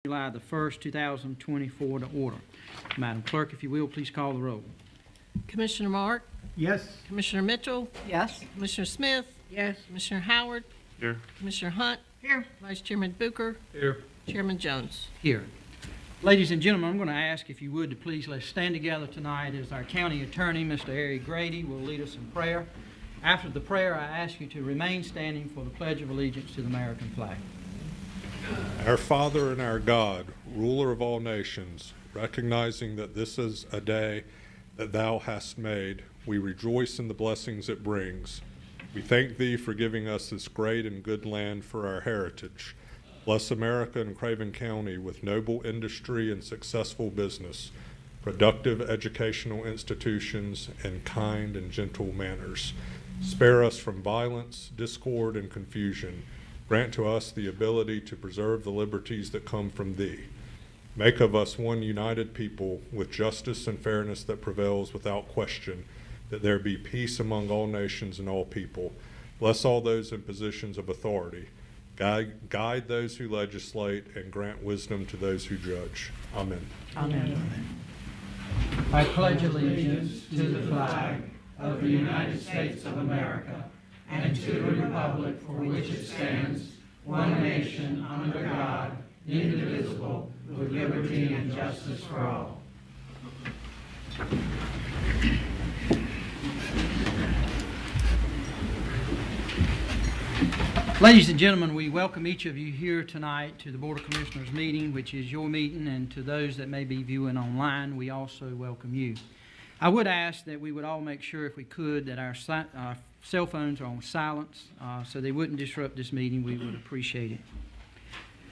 July the 1st, 2024 to order. Madam Clerk, if you will, please call the roll. Commissioner Mark? Yes. Commissioner Mitchell? Yes. Commissioner Smith? Yes. Commissioner Howard? Here. Commissioner Hunt? Here. Vice Chairman Booker? Here. Chairman Jones? Here. Ladies and gentlemen, I'm going to ask if you would to please let's stand together tonight as our county attorney, Mr. Eric Grady, will lead us in prayer. After the prayer, I ask you to remain standing for the Pledge of Allegiance to the American flag. Our Father and our God, ruler of all nations, recognizing that this is a day that thou hast made, we rejoice in the blessings it brings. We thank thee for giving us this great and good land for our heritage. Bless America and Craven County with noble industry and successful business, productive educational institutions, and kind and gentle manners. Spare us from violence, discord, and confusion. Grant to us the ability to preserve the liberties that come from thee. Make of us one united people with justice and fairness that prevails without question, that there be peace among all nations and all people. Bless all those in positions of authority. Guide those who legislate and grant wisdom to those who judge. Amen. Amen. I pledge allegiance to the flag of the United States of America and to the republic for which it stands, one nation under God, indivisible, with liberty and justice for all. Ladies and gentlemen, we welcome each of you here tonight to the Board of Commissioners meeting, which is your meeting, and to those that may be viewing online, we also welcome you. I would ask that we would all make sure, if we could, that our cell phones are on silence so they wouldn't disrupt this meeting. We would appreciate it.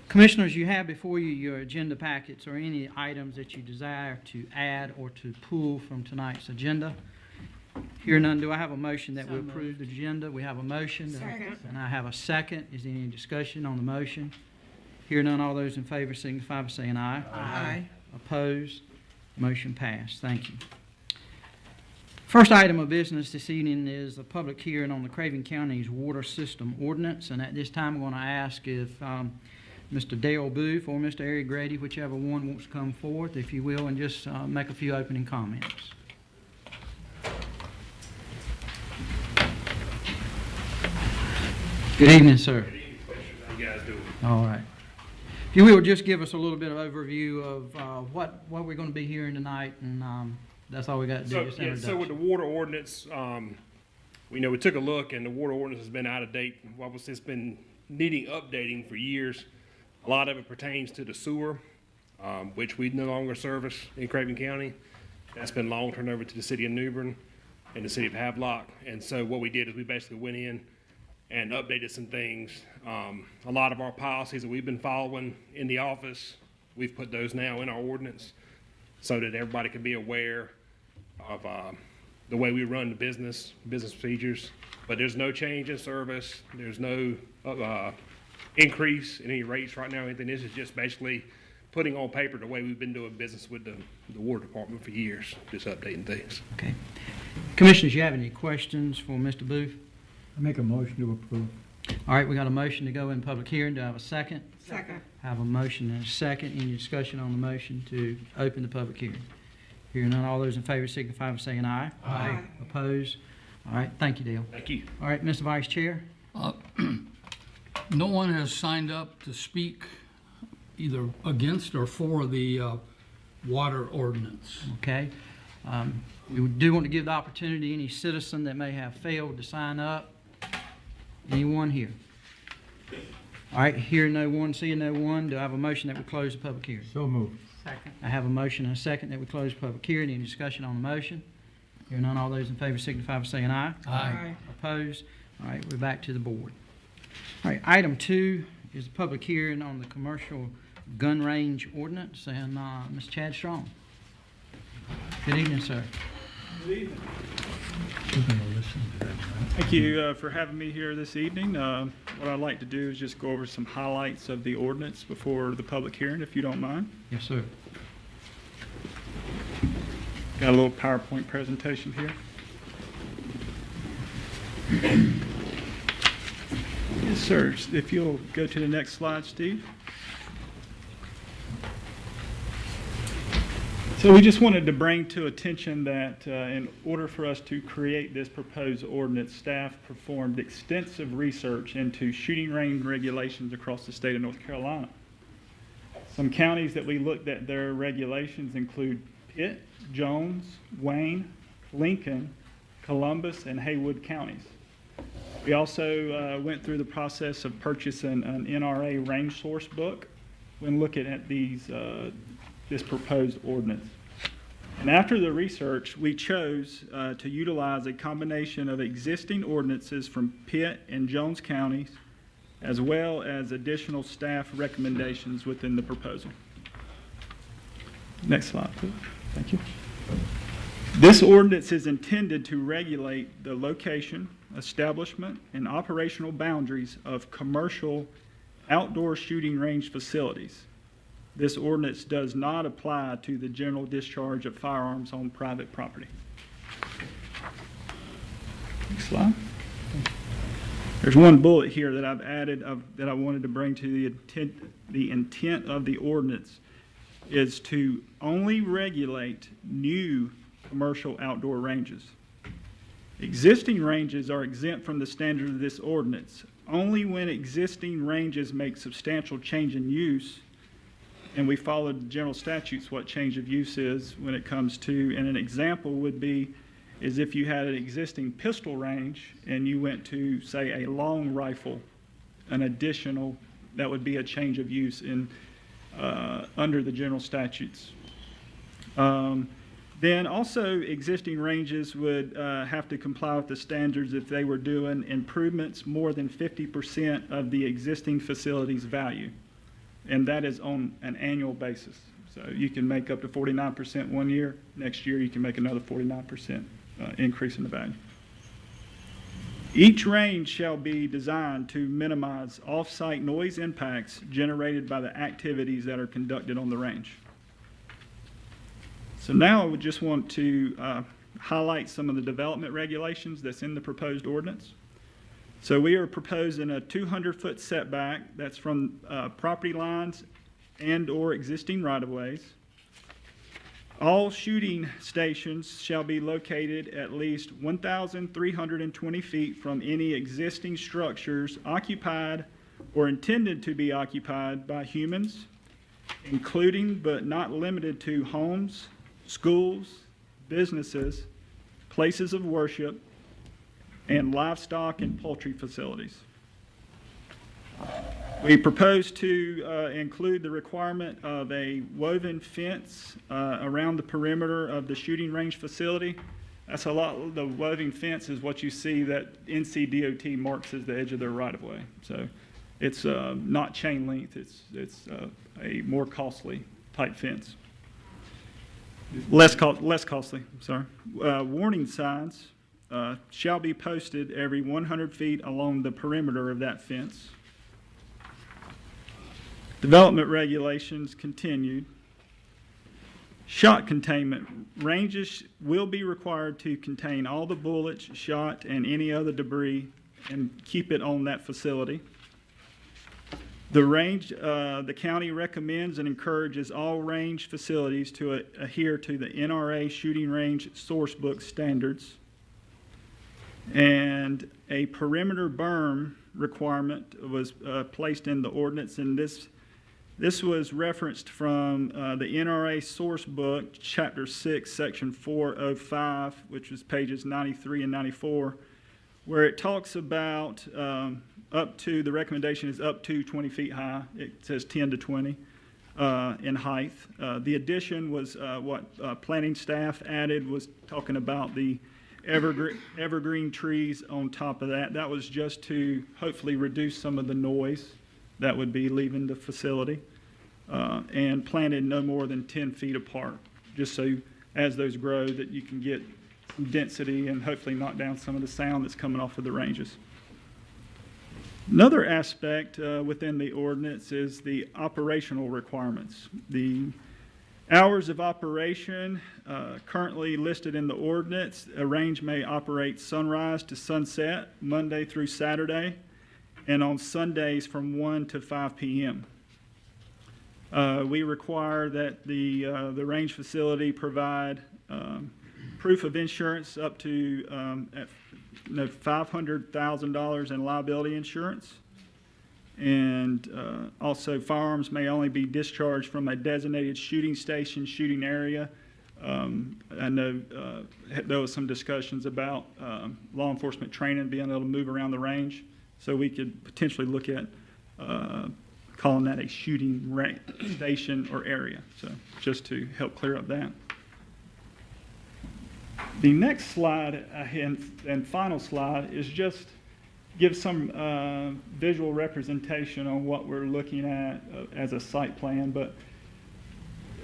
Commissioners, you have before you your agenda packets or any items that you desire to add or to pull from tonight's agenda. Here none. Do I have a motion that we approve the agenda? We have a motion. Second. And I have a second. Is there any discussion on the motion? Here none. All those in favor signify by saying aye. Aye. Opposed? Motion passed. Thank you. First item of business this evening is a public hearing on the Craven County's water system ordinance. And at this time, I'm going to ask if Mr. Dale Booth or Mr. Eric Grady, whichever one wants to come forth, if you will, and just make a few opening comments. Good evening, sir. Good evening, Commissioners. How you guys doing? All right. If you will, just give us a little bit of overview of what we're going to be hearing tonight, and that's all we got to do. So, just yeah, so introduction. with the water ordinance, we took a look, and the water ordinance has been out of date. It's been needing updating for years. A lot of it pertains to the sewer, which we no longer service in Craven County. That's been long turned over to the city of New Bern and the city of Havelock. And so what we did is we basically went in and updated some things. A lot of our policies that we've been following in the office, we've put those now in our ordinance so that everybody can be aware of the way we run the business procedures. But there's no change in service. There's no increase in any rates right now or anything. This is just basically putting on paper the way we've been doing business with the water department for years, just updating things. Okay. Commissioners, you have any questions for Mr. Booth? I make a motion to approve. All right, we got a motion to go in public hearing. Do I have a second? Second. I have a motion and a second. Any discussion on the motion to open the public hearing? Hearing none, all those in favor signify by saying aye. Aye. Opposed? All right, thank you, Dale. Thank you. All right, Mr. Vice Chair. No one has signed up to speak either against or for the water ordinance. Okay. We do want to give the opportunity to any citizen that may have failed to sign up. Anyone here? All right, hearing no one, seeing no one, do I have a motion that we close the public hearing? So moved. Second. I have a motion and a second that we close the public hearing. Any discussion on the motion? Hearing none, all those in favor signify by saying aye. Aye. Opposed? All right, we're back to the board. All right, item 2 is a public hearing on the commercial gun range ordinance, and Ms. Chad Strong. Good evening, sir. We're going to listen to that, right? Thank you for having me here this evening. What I'd like to do is just go over some highlights of the ordinance before the public hearing, if you don't mind. Yes, sir. Got a little PowerPoint presentation here. Yes, sir. If you'll go to the next slide, Steve. So we just wanted to bring to attention that in order for us to create this proposed ordinance, staff performed extensive research into shooting range regulations across the state of North Carolina. Some counties that we looked at their regulations include Pitt, Jones, Wayne, Lincoln, Columbus, and Haywood counties. We also went through the process of purchasing an NRA range source book when looking at this proposed ordinance. And after the research, we chose to utilize a combination of existing ordinances from Pitt and Jones counties, as well as additional staff recommendations within the proposal. Next slide, please. Thank you. This ordinance is intended to regulate the location, establishment, and operational boundaries of commercial outdoor shooting range facilities. This ordinance does not apply to the general discharge of firearms on private property. Next slide. There's one bullet here that I've added that I wanted to bring to the intent of the ordinance is to only regulate new commercial outdoor ranges. Existing ranges are exempt from the standards of this ordinance only when existing ranges make substantial change in use, and we followed the general statutes what change of use is when it comes to, and an example would be is if you had an existing pistol range and you went to, say, a long rifle, an additional, that would be a change of use in under the general statutes. Then also existing ranges would have to comply with the standards if they were doing improvements more than 50% of the existing facility's value. And that is on an annual basis. So you can make up to 49% one year. Next year you can make another 49% increase in the value. Each range shall be designed to minimize off-site noise impacts generated by the activities that are conducted on the range. So now I would just want to highlight some of the development regulations that's in the proposed ordinance. So we are proposing a 200-foot setback that's from property lines and or existing right-of-ways. All shooting stations shall be located at least 1,320 feet from any existing structures occupied or intended to be occupied by humans, including but not limited to homes, schools, businesses, places of worship, and livestock and poultry facilities. We propose to include the requirement of a woven fence around the perimeter of the shooting range facility. That's a lot, the woven fence is what you see that NCDOT marks as the edge of their right-of-way. So it's not chain length, it's a more costly type fence. Less costly, sorry. Warning signs shall be posted every 100 feet along the perimeter of that fence. Development regulations continued. Shot containment. Ranges will be required to contain all the bullets, shot, and any other debris and keep it on that facility. The range, the county recommends and encourages all range facilities to adhere to the NRA shooting range source book standards. And a perimeter berm requirement was placed in the ordinance, and this was referenced from the NRA source book, Chapter 6, Section 405, which is pages 93 and 94, where it talks about up to, the recommendation is up to 20 feet high. It says 10 to 20 in height. The addition was what planning staff added was talking about the evergreen trees on top of that. That was just to hopefully reduce some of the noise that would be leaving the facility, and planted no more than 10 feet apart, just so as those grow that you can get some density and hopefully knock down some of the sound that's coming off of the ranges. Another aspect within the ordinance is the operational requirements. The hours of operation currently listed in the ordinance, a range may operate sunrise to sunset, Monday through Saturday, and on Sundays from 1 to 5 p.m. We require that the range facility provide proof of insurance up to $500,000 in liability insurance. And also firearms may only be discharged from a designated shooting station, shooting area. I know there was some discussions about law enforcement training, being able to move around the range. So we could potentially look at calling that a shooting station or area. So just to help clear up that. The next slide and final slide is just give some visual representation on what we're looking at as a site plan.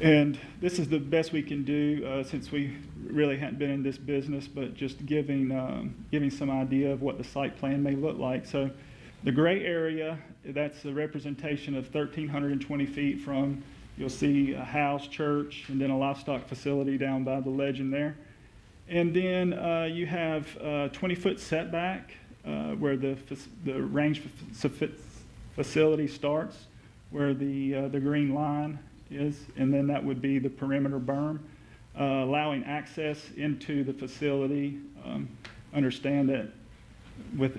And this is the best we can do since we really hadn't been in this business, but just giving some idea of what the site plan may look like. So the gray area, that's a representation of 1,320 feet from, you'll see a house, church, and then a livestock facility down by the legend there. And then you have a 20-foot setback where the range facility starts, where the green line is, and then that would be the perimeter berm, allowing access into the facility. Understand that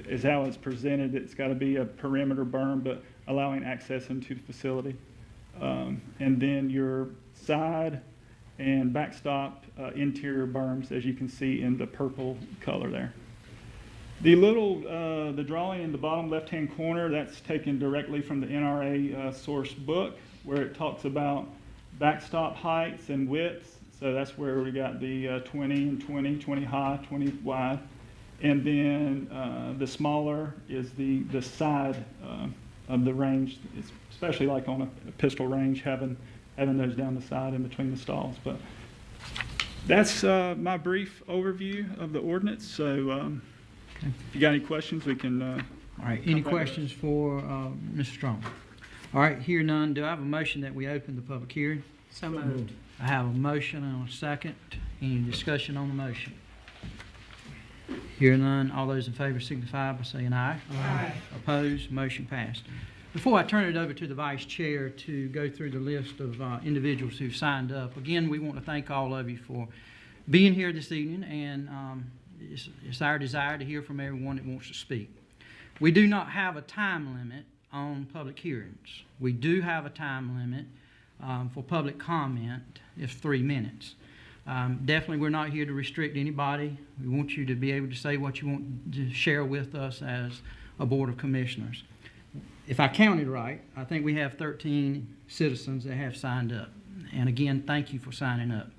as how it's presented, it's got to be a perimeter berm, but allowing access into the facility. And then your side and backstop interior berms, as you can see in the purple color there. The drawing in the bottom left-hand corner, that's taken directly from the NRA source book, where it talks about backstop heights and widths. So that's where we got the 20 and 20, 20 high, 20 wide. And then the smaller is the side of the range, especially like on a pistol range, having those down the side in between the stalls. But that's my brief overview of the ordinance. So if you got any questions, we can. All right, any questions for Mr. Strong? All right, hear none. Do I have a motion that we open the public hearing? So moved. I have a motion and a second. Any discussion on the motion? Hear none. All those in favor signify by saying aye. Aye. Opposed? Motion passed. Before I turn it over to the Vice Chair to go through the list of individuals who've signed up, again, we want to thank all of you for being here this evening, and it's our desire to hear from everyone that wants to speak. We do not have a time limit on public hearings. We do have a time limit for public comment. It's 3 minutes. Definitely, we're not here to restrict anybody. We want you to be able to say what you want to share with us as a Board of Commissioners. If I counted right, I think we have 13 citizens that have signed up. And again, thank you for signing up.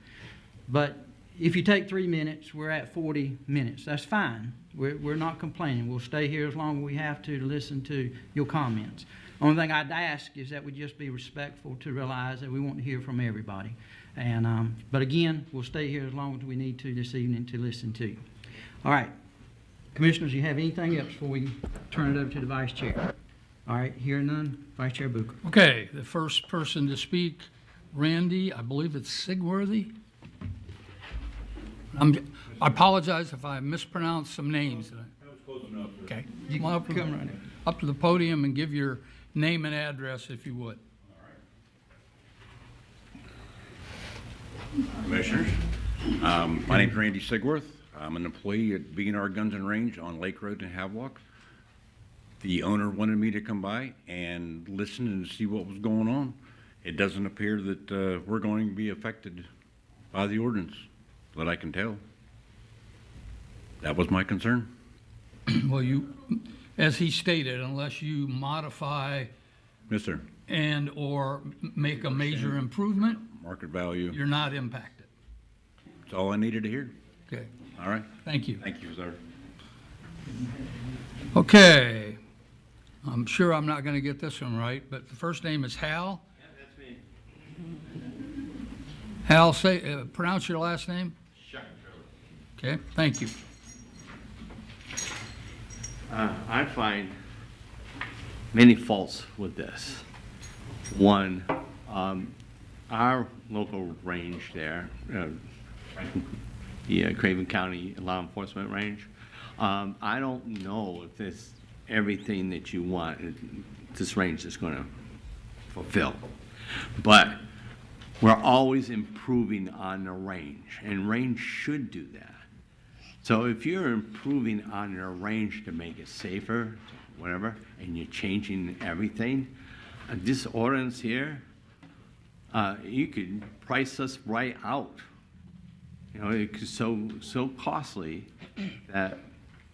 But if you take 3 minutes, we're at 40 minutes. That's fine. We're not complaining. We'll stay here as long as we have to listen to your comments. Only thing I'd ask is that we just be respectful to realize that we want to hear from everybody. And but again, we'll stay here as long as we need to this evening to listen to you. All right. Commissioners, you have anything else before we turn it over to the Vice Chair? All right, hearing none, Vice Chair Booker. Okay, the first person to speak, Randy, I believe it's Sigworthy. I apologize if I mispronounced some names. That was close enough. Okay. Come on up to the podium and give your name and address if you would. Commissioners, my name's Randy Sigworth. I'm an employee at B&R Guns and Range on Lake Road in Havelock. The owner wanted me to come by and listen and see what was going on. It doesn't appear that we're going to be affected by the ordinance, that I can tell. That was my concern. Well, as he stated, unless you modify Yes, sir. and or make a major improvement, Market value. you're not impacted. That's all I needed to hear. Okay, All right. thank you. Thank you, sir. Okay, I'm sure I'm not going to get this one right, but the first name is Hal. Yeah, that's me. Hal, pronounce your last name. Okay, thank you. I find many faults with this. One, our local range there, the Craven County Law Enforcement Range, I don't know if this everything that you want this range is going to fulfill. But we're always improving on the range, and range should do that. So if you're improving on the range to make it safer, whatever, and you're changing everything, this ordinance here, you could price us right out. You know, it's so costly that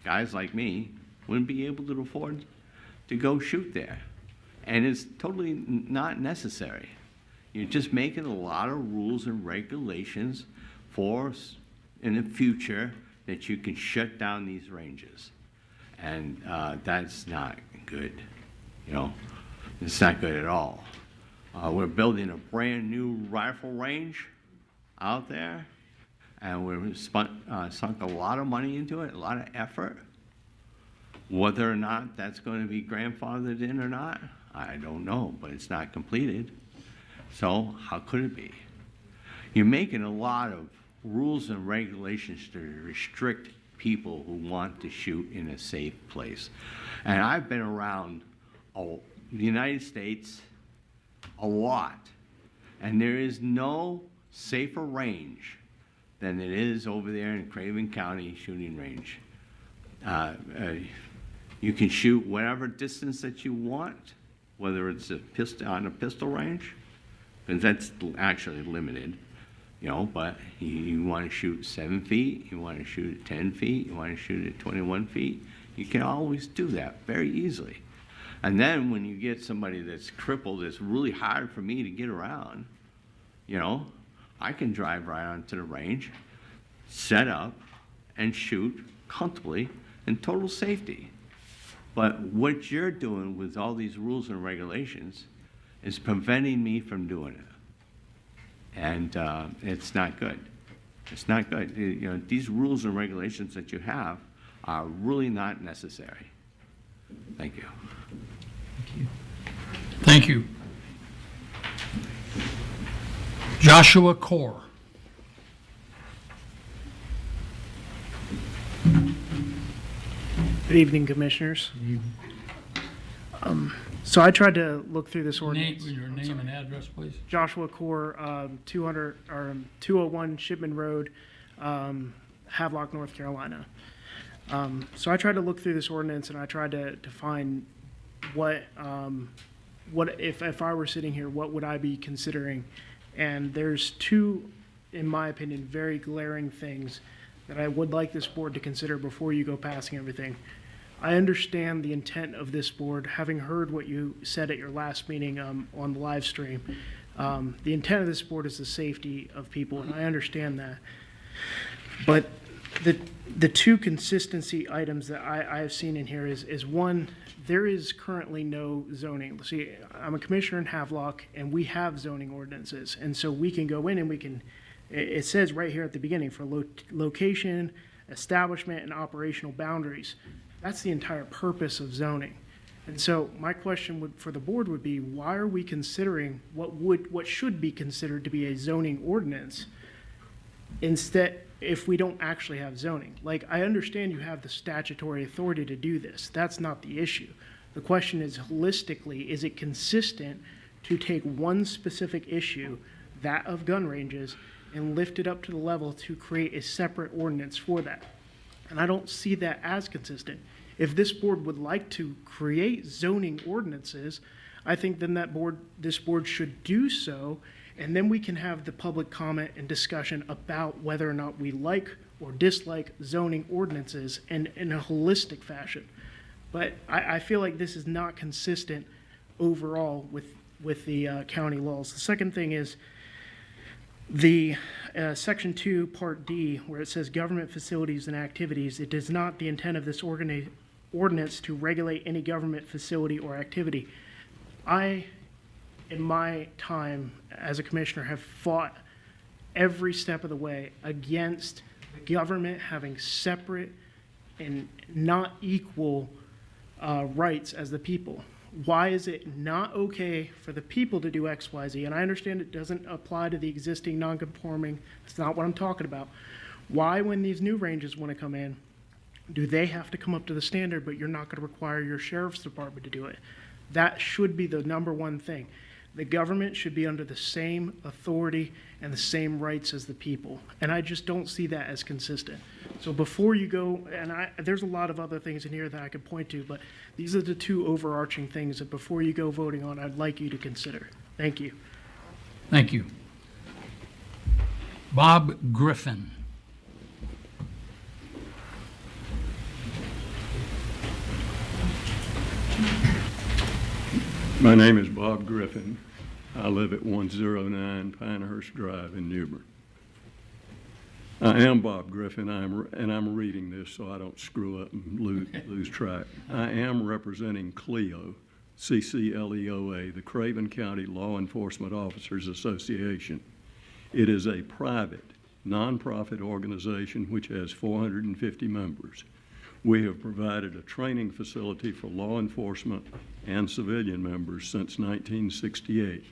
guys like me wouldn't be able to afford to go shoot there. And it's totally not necessary. You're just making a lot of rules and regulations for in the future that you can shut down these ranges. And that's not good, you know. It's not good at all. We're building a brand new rifle range out there, and we've sunk a lot of money into it, a lot of effort. Whether or not that's going to be grandfathered in or not, I don't know, but it's not completed. So how could it be? You're making a lot of rules and regulations to restrict people who want to shoot in a safe place. And I've been around the United States a lot, and there is no safer range than it is over there in Craven County shooting range. You can shoot whatever distance that you want, whether it's on a pistol range, because that's actually limited, you know, but you want to shoot 7 feet, you want to shoot at 10 feet, you want to shoot at 21 feet, you can always do that very easily. And then when you get somebody that's crippled, it's really hard for me to get around, you know, I can drive right onto the range, set up, and shoot comfortably in total safety. But what you're doing with all these rules and regulations is preventing me from doing it. And it's not good. It's not good. You know, these rules and regulations that you have are really not necessary. Thank you. Thank you. Joshua Core. Good evening, Commissioners. So I tried to look through this ordinance. Your name and address, please. Joshua Core, 201 Shipman Road, Havelock, North Carolina. So I tried to look through this ordinance, and I tried to find what if I were sitting here, what would I be considering? And there's two, in my opinion, very glaring things that I would like this board to consider before you go passing everything. I understand the intent of this board, having heard what you said at your last meeting on the live stream. The intent of this board is the safety of people, and I understand that. But the two consistency items that I have seen in here is one, there is currently no zoning. See, I'm a commissioner in Havelock, and we have zoning ordinances, and so we can go in and we can, it says right here at the beginning, for location, establishment, and operational boundaries. That's the entire purpose of zoning. And so my question for the board would be, why are we considering what should be considered to be a zoning ordinance instead, if we don't actually have zoning? Like, I understand you have the statutory authority to do this. That's not the issue. The question is, holistically, is it consistent to take one specific issue, that of gun ranges, and lift it up to the level to create a separate ordinance for that? And I don't see that as consistent. If this board would like to create zoning ordinances, I think then this board should do so, and then we can have the public comment and discussion about whether or not we like or dislike zoning ordinances in a holistic fashion. But I feel like this is not consistent overall with the county laws. The second thing is the Section 2, Part D, where it says government facilities and activities. It is not the intent of this ordinance to regulate any government facility or activity. I, in my time as a commissioner, have fought every step of the way against the government having separate and not equal rights as the people. Why is it not okay for the people to do X, Y, Z? And I understand it doesn't apply to the existing non-conforming. That's not what I'm talking about. Why, when these new ranges want to come in, do they have to come up to the standard, but you're not going to require your sheriff's department to do it? That should be the number one thing. The government should be under the same authority and the same rights as the people. And I just don't see that as consistent. So before you go, and there's a lot of other things in here that I could point to, but these are the two overarching things that before you go voting on, I'd like you to consider. Thank you. Thank you. Bob Griffin. My name is Bob Griffin. I live at 109 Pinehurst Drive in Newbern. I am Bob Griffin, and I'm reading this so I don't screw up and lose track. I am representing CLEOA, CCLEOA, the Craven County Law Enforcement Officers Association. It is a private, nonprofit organization which has 450 members. We have provided a training facility for law enforcement and civilian members since 1968.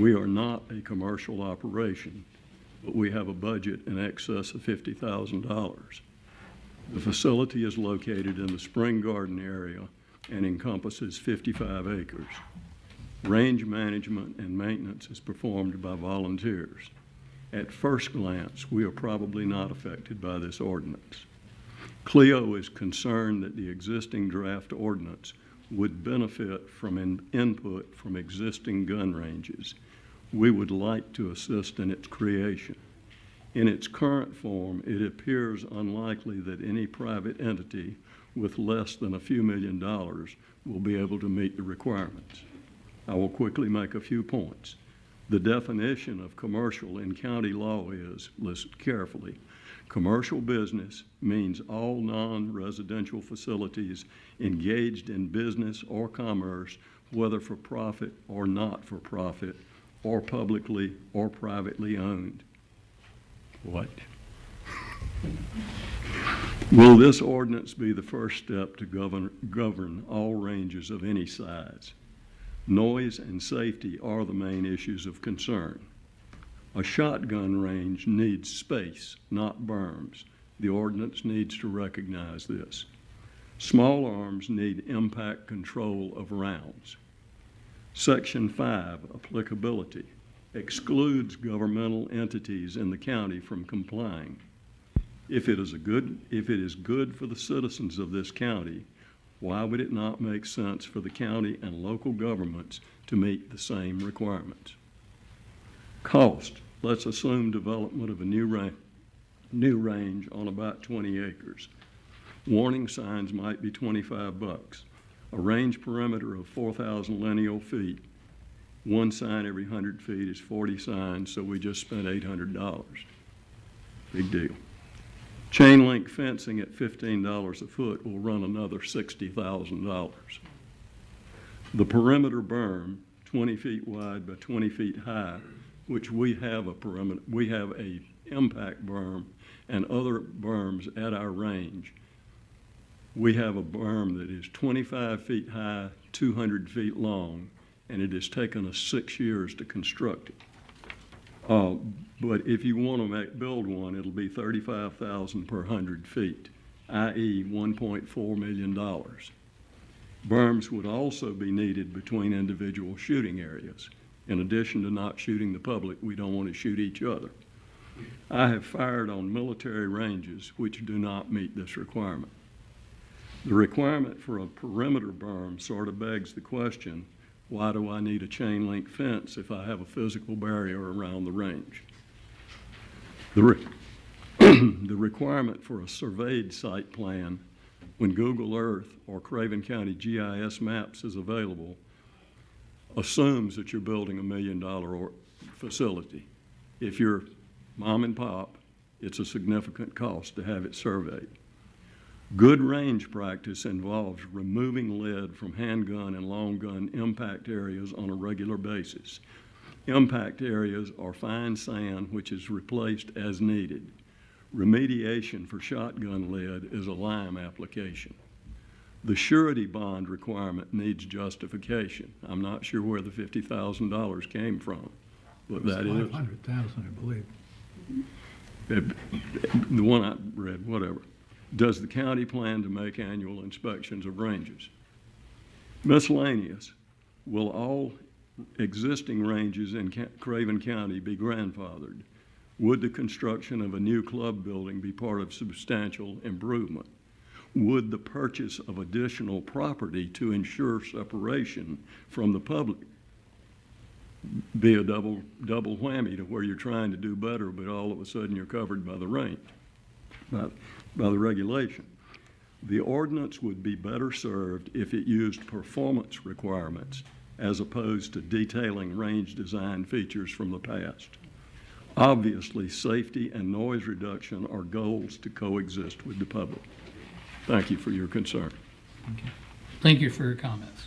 We are not a commercial operation, but we have a budget in excess of $50,000. The facility is located in the Spring Garden area and encompasses 55 acres. Range management and maintenance is performed by volunteers. At first glance, we are probably not affected by this ordinance. CLEO is concerned that the existing draft ordinance would benefit from an input from existing gun ranges. We would like to assist in its creation. In its current form, it appears unlikely that any private entity with less than a few $1 million will be able to meet the requirements. I will quickly make a few points. The definition of commercial in county law is, listen carefully, commercial business means all non-residential facilities engaged in business or commerce, whether for profit or not for profit, or publicly or privately owned. What? Will this ordinance be the first step to govern all ranges of any size? Noise and safety are the main issues of concern. A shotgun range needs space, not berms. The ordinance needs to recognize this. Small arms need impact control of rounds. Section 5, applicability, excludes governmental entities in the county from complying. If it is good for the citizens of this county, why would it not make sense for the county and local governments to meet the same requirements? Cost. Let's assume development of a new range on about 20 acres. Warning signs might be $25. A range perimeter of 4,000 lineal feet. One sign every 100 feet is 40 signs, so we just spent $800. Big deal. Chain link fencing at $15 a foot will run another $60,000. The perimeter berm, 20 feet wide by 20 feet high, which we have a impact berm and other berms at our range. We have a berm that is 25 feet high, 200 feet long, and it has taken us 6 years to construct it. But if you want to build one, it'll be $35,000 per 100 feet, i.e. $1.4 million. Berms would also be needed between individual shooting areas. In addition to not shooting the public, we don't want to shoot each other. I have fired on military ranges which do not meet this requirement. The requirement for a perimeter berm sort of begs the question, why do I need a chain link fence if I have a physical barrier around the range? The requirement for a surveyed site plan when Google Earth or Craven County GIS maps is available assumes that you're building $1 million facility. If you're mom and pop, it's a significant cost to have it surveyed. Good range practice involves removing lead from handgun and long gun impact areas on a regular basis. Impact areas are fine sand which is replaced as needed. Remediation for shotgun lead is a lime application. The surety bond requirement needs justification. I'm not sure where the $50,000 came from, but that is. 500,000, I believe. The one I read, whatever. Does the county plan to make annual inspections of ranges? Miscellaneous. Will all existing ranges in Craven County be grandfathered? Would the construction of a new club building be part of substantial improvement? Would the purchase of additional property to ensure separation from the public be a double whammy to where you're trying to do better, but all of a sudden you're covered by the range, by the regulation? The ordinance would be better served if it used performance requirements as opposed to detailing range design features from the past. Obviously, safety and noise reduction are goals to coexist with the public. Thank you for your concern. Thank you for your comments.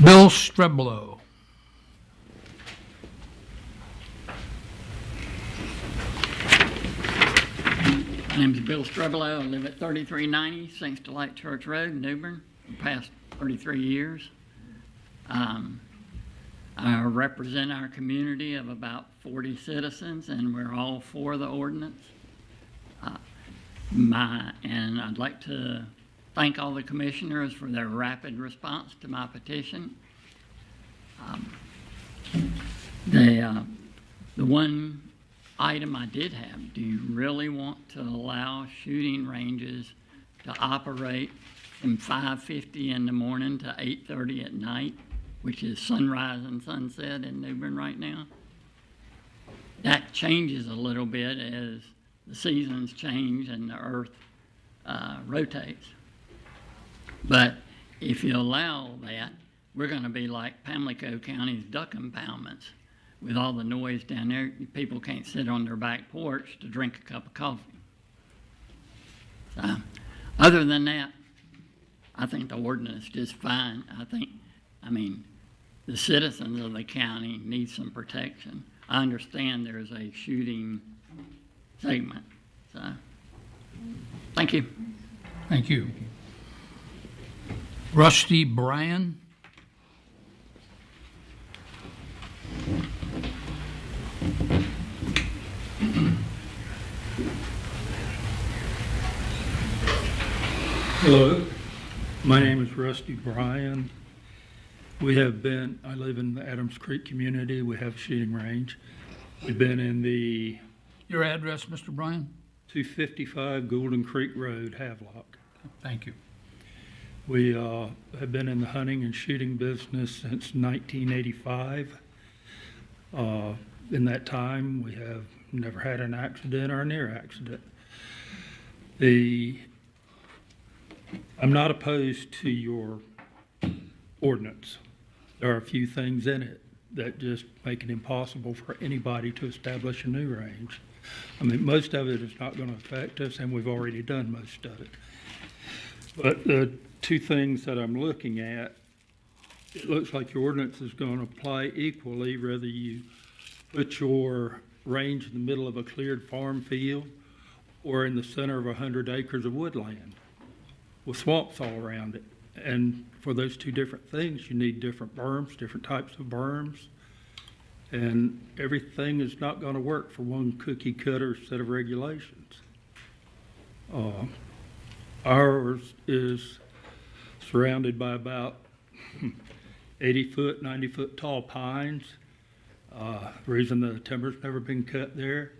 Bill Streblow. My name is Bill Streblow. I live at 3390 Saints Delight Church Road, Newbern, for the past 33 years. I represent our community of about 40 citizens, and we're all for the ordinance. And I'd like to thank all the commissioners for their rapid response to my petition. The one item I did have, do you really want to allow shooting ranges to operate from 5:50 in the morning to 8:30 at night, which is sunrise and sunset in Newbern right now? That changes a little bit as the seasons change and the earth rotates. But if you allow that, we're going to be like Pamlico County's duck impoundments. With all the noise down there, people can't sit on their back porch to drink a cup of coffee. So, other than that, I think the ordinance is just fine. I mean, the citizens of the county need some protection. I understand there's a shooting segment. So, thank you. Thank you. Rusty Bryan. Hello, my name is Rusty Bryan. I live in the Adams Creek community. We have a shooting range. We've been in the Your address, Mr. Bryan? 255 Golden Creek Road, Havelock. Thank you. We have been in the hunting and shooting business since 1985. In that time, we have never had an accident or a near accident. I'm not opposed to your ordinance. There are a few things in it that just make it impossible for anybody to establish a new range. I mean, most of it is not going to affect us, and we've already done most of it. But the two things that I'm looking at, it looks like your ordinance is going to apply equally whether you put your range in the middle of a cleared farm field or in the center of 100 acres of woodland with swamps all around it. And for those two different things, you need different berms, different types of berms. And everything is not going to work for one cookie cutter set of regulations. Ours is surrounded by about 80-foot, 90-foot tall pines. The reason the timber's never been cut there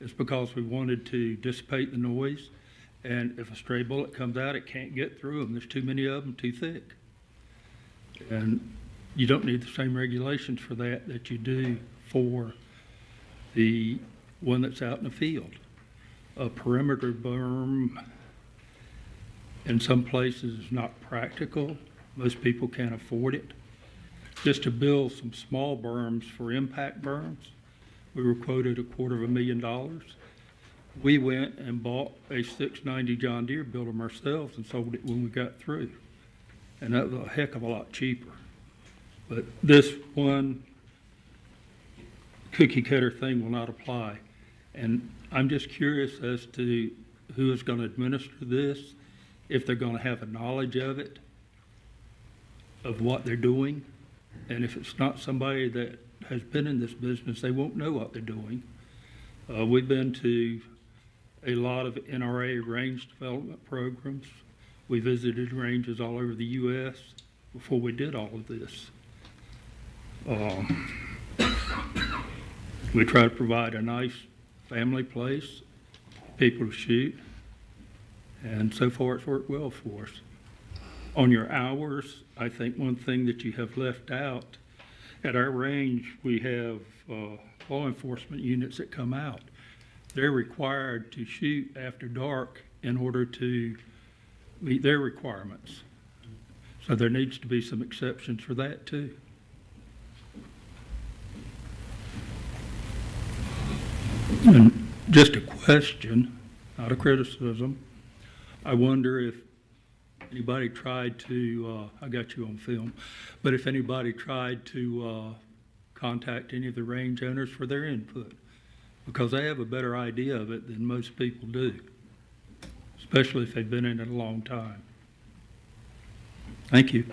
is because we wanted to dissipate the noise. And if a stray bullet comes out, it can't get through them. There's too many of them, too thick. And you don't need the same regulations for that you do for the one that's out in the field. A perimeter berm in some places is not practical. Most people can't afford it. Just to build some small berms for impact berms, we were quoted $250,000. We went and bought a 690 John Deere, built them ourselves, and sold it when we got through. And that was a heck of a lot cheaper. But this one cookie cutter thing will not apply. And I'm just curious as to who is going to administer this, if they're going to have a knowledge of it, of what they're doing. And if it's not somebody that has been in this business, they won't know what they're doing. We've been to a lot of NRA range development programs. We visited ranges all over the U.S. before we did all of this. We try to provide a nice family place, people to shoot, and so far it's worked well for us. On your hours, I think one thing that you have left out, at our range, we have law enforcement units that come out. They're required to shoot after dark in order to meet their requirements. So there needs to be some exceptions for that too. And just a question, not a criticism. I wonder if anybody tried to, I got you on film, but if anybody tried to contact any of the range owners for their input, because they have a better idea of it than most people do, especially if they've been in it a long time. Thank you.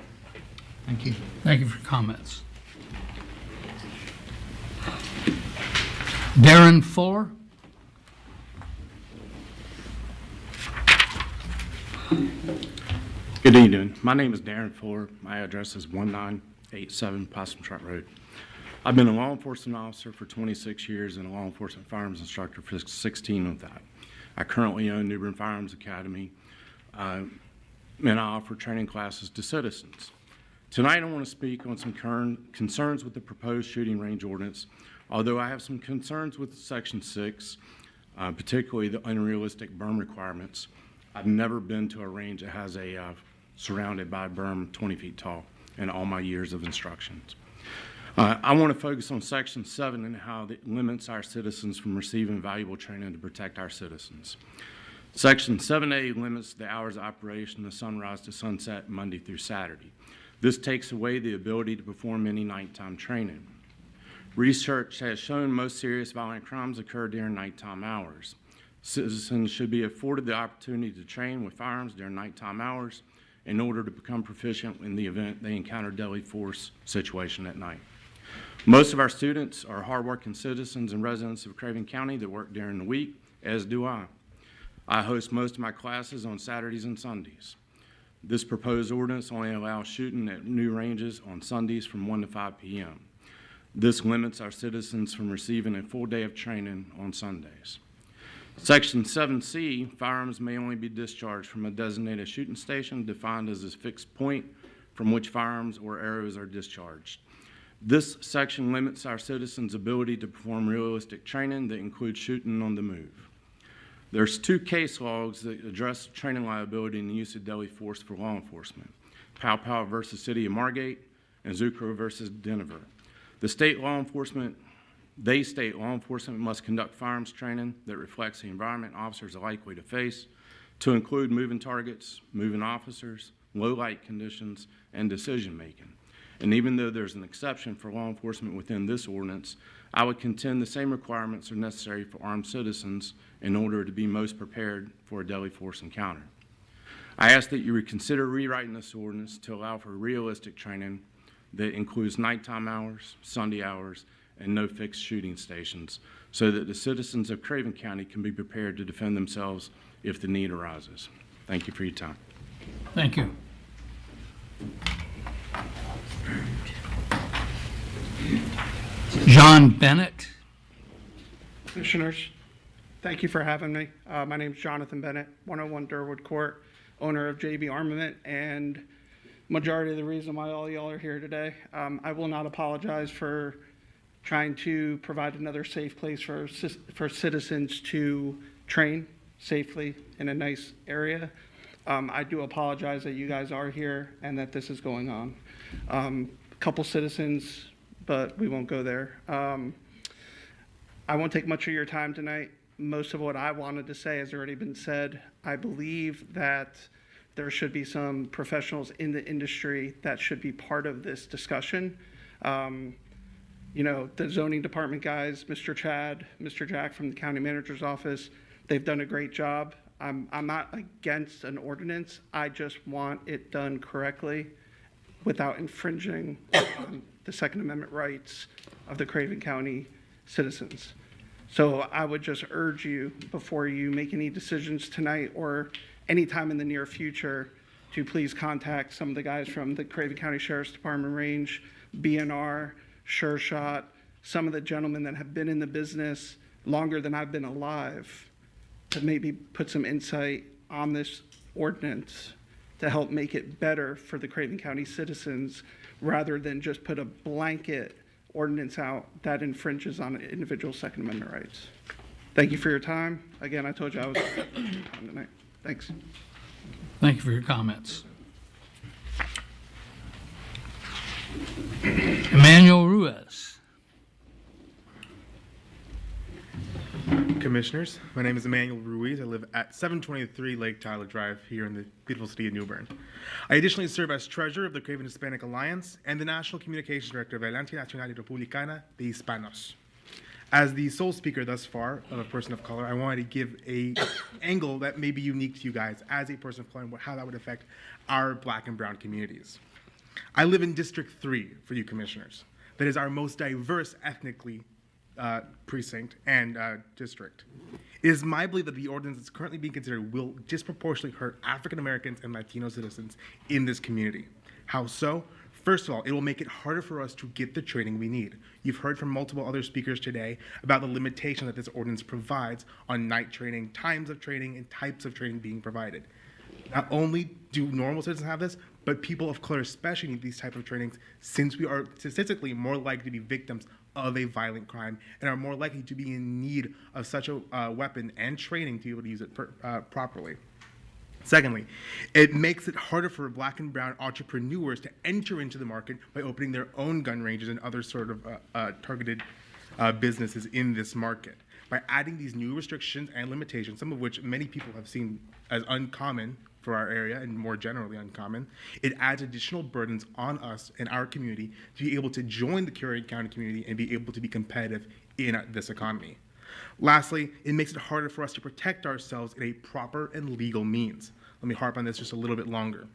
Thank you. Thank you for your comments. Darren Fuller? Good evening. My name is Darren Fuller. My address is 1987 Possum Trot Road. I've been a law enforcement officer for 26 years and a law enforcement firearms instructor for 16 of that. I currently own New Bern Firearms Academy, and I offer training classes to citizens. Tonight I want to speak on some concerns with the proposed shooting range ordinance, although I have some concerns with Section 6, particularly the unrealistic berm requirements. I've never been to a range that has a surrounded by a berm 20 feet tall in all my years of instructions. I want to focus on Section 7 and how it limits our citizens from receiving valuable training to protect our citizens. Section 7A limits the hours of operation of sunrise to sunset Monday through Saturday. This takes away the ability to perform any nighttime training. Research has shown most serious violent crimes occur during nighttime hours. Citizens should be afforded the opportunity to train with firearms during nighttime hours in order to become proficient in the event they encounter deadly force situation at night. Most of our students are hardworking citizens and residents of Craven County that work during the week, as do I. I host most of my classes on Saturdays and Sundays. This proposed ordinance only allows shooting at new ranges on Sundays from 1 to 5 p.m. This limits our citizens from receiving a full day of training on Sundays. Section 7C, firearms may only be discharged from a designated shooting station defined as a fixed point from which firearms or arrows are discharged. This section limits our citizens' ability to perform realistic training that includes shooting on the move. There's two case logs that address training liability and the use of deadly force for law enforcement: Pow Pow versus City of Margate and Zucro versus Denver. They state law enforcement must conduct firearms training that reflects the environment officers are likely to face, to include moving targets, moving officers, low light conditions, and decision making. And even though there's an exception for law enforcement within this ordinance, I would contend the same requirements are necessary for armed citizens in order to be most prepared for a deadly force encounter. I ask that you reconsider rewriting this ordinance to allow for realistic training that includes nighttime hours, Sunday hours, and no fixed shooting stations, so that the citizens of Craven County can be prepared to defend themselves if the need arises. Thank you for your time. Thank you. John Bennett? Commissioners, thank you for having me. My name is Jonathan Bennett, 101 Durwood Court, owner of JB Armament, and majority of the reason why all y'all are here today. I will not apologize for trying to provide another safe place for citizens to train safely in a nice area. I do apologize that you guys are here and that this is going on. A couple citizens, but we won't go there. I won't take much of your time tonight. Most of what I wanted to say has already been said. I believe that there should be some professionals in the industry that should be part of this discussion. You know, the zoning department guys, Mr. Chad, Mr. Jack from the county manager's office, they've done a great job. I'm not against an ordinance. I just want it done correctly without infringing on the Second Amendment rights of the Craven County citizens. So I would just urge you, before you make any decisions tonight or anytime in the near future, to please contact some of the guys from the Craven County Sheriff's Department range, BNR, Sure Shot, some of the gentlemen that have been in the business longer than I've been alive, to maybe put some insight on this ordinance to help make it better for the Craven County citizens, rather than just put a blanket ordinance out that infringes on individual Second Amendment rights. Thank you for your time. Again, I told you I was on tonight. Thanks. Thank you for your comments. Emmanuel Ruiz. Commissioners, my name is Emmanuel Ruiz. I live at 723 Lake Tyler Drive here in the beautiful city of New Bern. I additionally serve as treasurer of the Craven Hispanic Alliance and the National Communications Director of Alianza Nacional y Republicana de Hispanos. As the sole speaker thus far of a person of color, I wanted to give a angle that may be unique to you guys as a person of color and how that would affect our black and brown communities. I live in District 3 for you commissioners. That is our most diverse ethnically precinct and district. It is my belief that the ordinance that's currently being considered will disproportionately hurt African Americans and Latino citizens in this community. How so? First of all, it will make it harder for us to get the training we need. You've heard from multiple other speakers today about the limitation that this ordinance provides on night training, times of training, and types of training being provided. Not only do normal citizens have this, but people of color especially need these type of trainings, since we are statistically more likely to be victims of a violent crime and are more likely to be in need of such a weapon and training to be able to use it properly. Secondly, it makes it harder for black and brown entrepreneurs to enter into the market by opening their own gun ranges and other sort of targeted businesses in this market. By adding these new restrictions and limitations, some of which many people have seen as uncommon for our area and more generally uncommon, it adds additional burdens on us and our community to be able to join the Craven County community and be able to be competitive in this economy. Lastly, it makes it harder for us to protect ourselves in a proper and legal means. Let me harp on this just a little bit longer.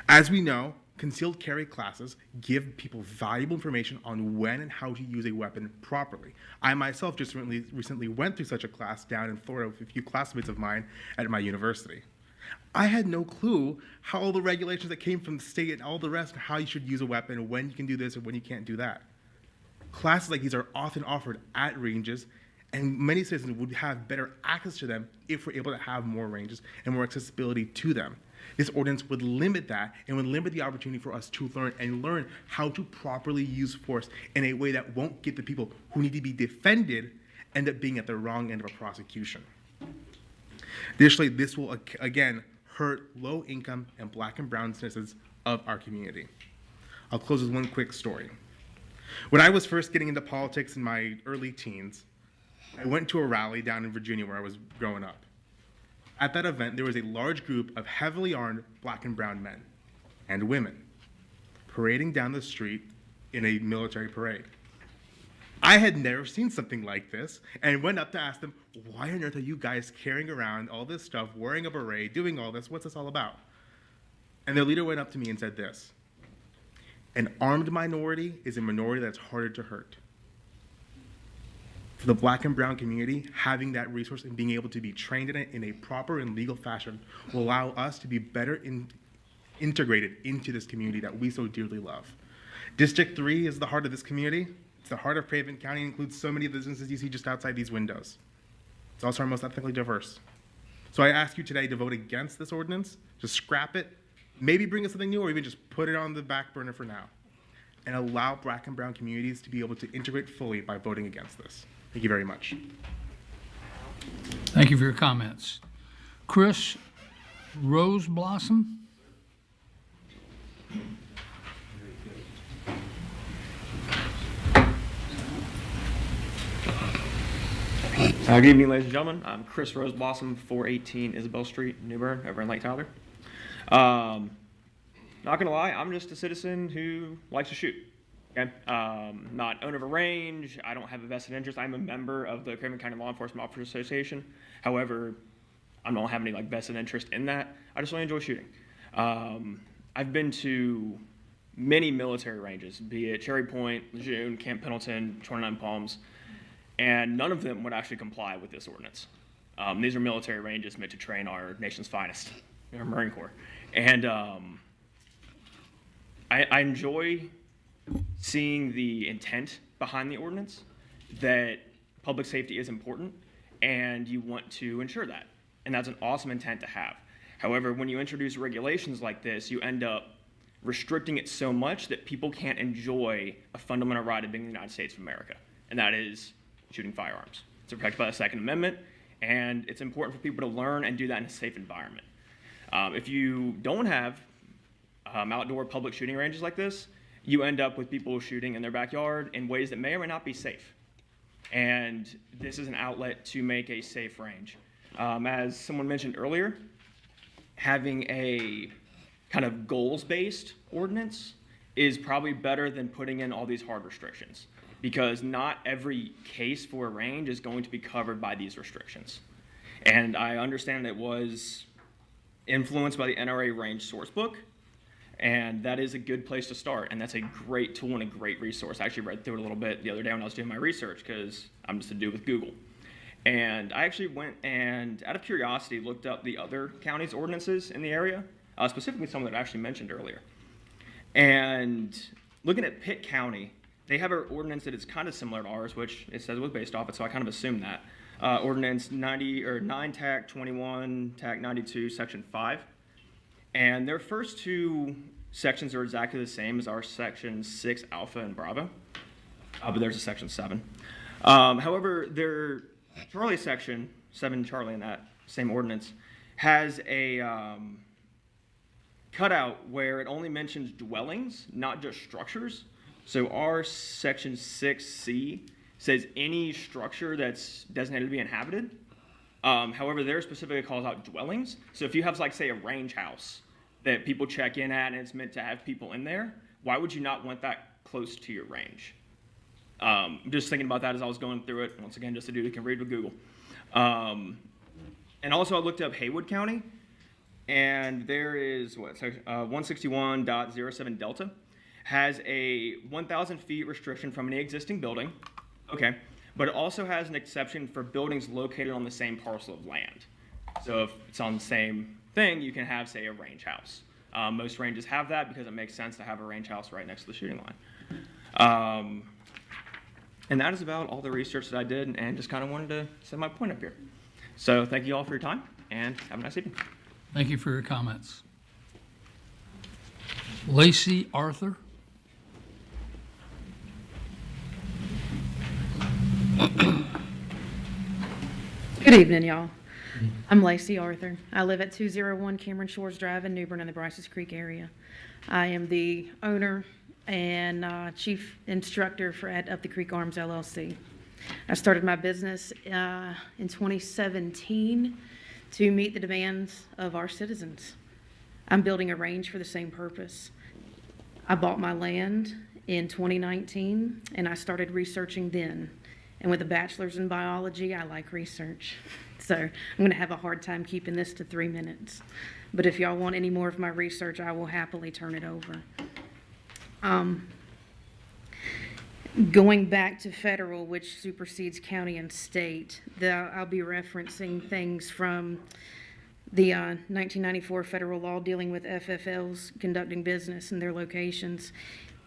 As we know, concealed carry classes give people valuable information on when and how to use a weapon properly. I myself just recently went through such a class down in Florida with a few classmates of mine at my university. I had no clue how all the regulations that came from the state and all the rest, how you should use a weapon, when you can do this and when you can't do that. Classes like these are often offered at ranges, and many citizens would have better access to them if we're able to have more ranges and more accessibility to them. This ordinance would limit that and would limit the opportunity for us to learn how to properly use force in a way that won't get the people who need to be defended end up being at the wrong end of a prosecution. Additionally, this will again hurt low-income and black and brown citizens of our community. I'll close with one quick story. When I was first getting into politics in my early teens, I went to a rally down in Virginia where I was growing up. At that event, there was a large group of heavily armed black and brown men and women parading down the street in a military parade. I had never seen something like this and went up to ask them, why on earth are you guys carrying around all this stuff, wearing a beret, doing all this? What's this all about? And their leader went up to me and said this: an armed minority is a minority that's harder to hurt. For the black and brown community, having that resource and being able to be trained in it in a proper and legal fashion will allow us to be better integrated into this community that we so dearly love. District 3 is the heart of this community. It's the heart of Craven County. It includes so many of the businesses you see just outside these windows. It's also our most ethnically diverse. So I ask you today to vote against this ordinance, to scrap it, maybe bring us something new, or even just put it on the back burner for now, and allow black and brown communities to be able to integrate fully by voting against this. Thank you very much. Thank you for your comments. Chris Roseblossom? Good evening, ladies and gentlemen. I'm Chris Roseblossom, 418 Isabel Street, New Bern, over in Lake Tyler. Not gonna lie, I'm just a citizen who likes to shoot. Okay, not owner of a range. I don't have a vested interest. I'm a member of the Craven County Law Enforcement Officers Association. However, I don't have any vested interest in that. I just really enjoy shooting. I've been to many military ranges, be it Cherry Point, Lejeune, Camp Pendleton, 29 Palms, and none of them would actually comply with this ordinance. These are military ranges meant to train our nation's finest. Marine Corps. And I enjoy seeing the intent behind the ordinance, that public safety is important and you want to ensure that. And that's an awesome intent to have. However, when you introduce regulations like this, you end up restricting it so much that people can't enjoy a fundamental right of being in the United States of America, and that is shooting firearms. It's protected by the Second Amendment, and it's important for people to learn and do that in a safe environment. If you don't have outdoor public shooting ranges like this, you end up with people shooting in their backyard in ways that may or may not be safe. And this is an outlet to make a safe range. As someone mentioned earlier, having a kind of goals-based ordinance is probably better than putting in all these hard restrictions, because not every case for a range is going to be covered by these restrictions. And I understand it was influenced by the NRA range source book, and that is a good place to start, and that's a great tool and a great resource. I actually read through it a little bit the other day when I was doing my research, because I'm just to do with Google. And I actually went and, out of curiosity, looked up the other counties' ordinances in the area, specifically some that I actually mentioned earlier. And looking at Pitt County, they have an ordinance that is kind of similar to ours, which it says it was based off it, so I kind of assumed that. Ordinance 9 TAC 21, TAC 92, Section 5. And their first two sections are exactly the same as our Section 6 Alpha and Bravo, but there's a Section 7. However, their Charlie section, 7 Charlie in that same ordinance, has a cutout where it only mentions dwellings, not just structures. So our Section 6C says any structure that's designated to be inhabited. However, there specifically calls out dwellings. So if you have, like, say, a range house that people check in at and it's meant to have people in there, why would you not want that close to your range? Just thinking about that as I was going through it. Once again, just a dude who can read with Google. And also I looked up Haywood County, and there is, 161.07 Delta has a 1,000 feet restriction from any existing building. Okay, but it also has an exception for buildings located on the same parcel of land. So if it's on the same thing, you can have, say, a range house. Most ranges have that because it makes sense to have a range house right next to the shooting line. And that is about all the research that I did, and just kind of wanted to set my point up here. So thank you all for your time, and have a nice evening. Thank you for your comments. Lacey Arthur. Good evening, y'all. I'm Lacey Arthur. I live at 201 Cameron Shores Drive in New Bern in the Bryces Creek area. I am the owner and chief instructor at Up the Creek Arms LLC. I started my business in 2017 to meet the demands of our citizens. I'm building a range for the same purpose. I bought my land in 2019 and I started researching then. And with a bachelor's in biology, I like research. So I'm going to have a hard time keeping this to 3 minutes. But if y'all want any more of my research, I will happily turn it over. Going back to federal, which supersedes county and state, I'll be referencing things from the 1994 federal law dealing with FFLs conducting business in their locations.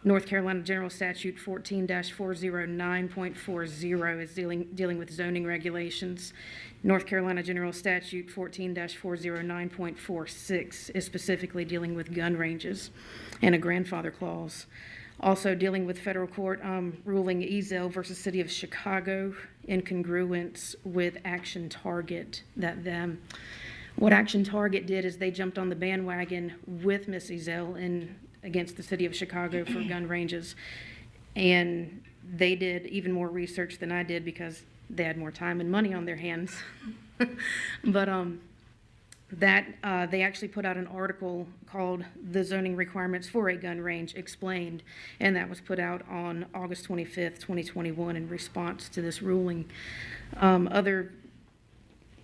North Carolina General Statute 14-409.40 is dealing with zoning regulations. North Carolina General Statute 14-409.46 is specifically dealing with gun ranges and a grandfather clause. Also dealing with federal court ruling Ezel versus City of Chicago in congruence with Action Target. What Action Target did is they jumped on the bandwagon with Miss Ezel against the City of Chicago for gun ranges, and they did even more research than I did because they had more time and money on their hands. But they actually put out an article called "The Zoning Requirements for a Gun Range Explained," and that was put out on August 25th, 2021 in response to this ruling. Other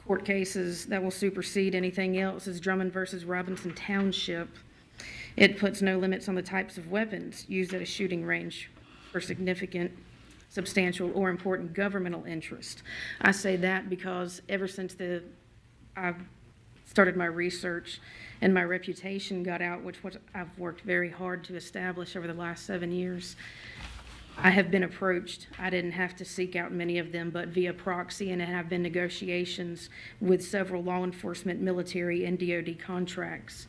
court cases that will supersede anything else is Drummond versus Robinson Township. It puts no limits on the types of weapons used at a shooting range for significant, substantial, or important governmental interest. I say that because ever since started my research and my reputation got out, which I've worked very hard to establish over the last 7 years. I have been approached. I didn't have to seek out many of them, but via proxy, and have been negotiations with several law enforcement, military, and DoD contracts.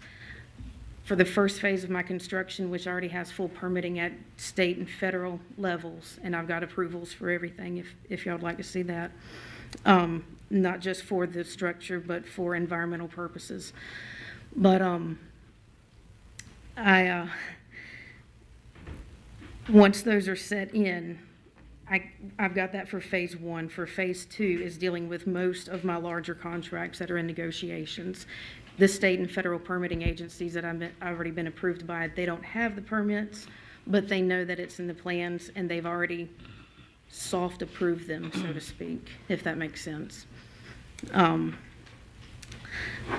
For the first phase of my construction, which already has full permitting at state and federal levels, and I've got approvals for everything if y'all would like to see that. Not just for the structure, but for environmental purposes. But once those are set in, I've got that for phase 1. For phase 2 is dealing with most of my larger contracts that are in negotiations. The state and federal permitting agencies that I've already been approved by, they don't have the permits, but they know that it's in the plans and they've already soft approved them, so to speak, if that makes sense.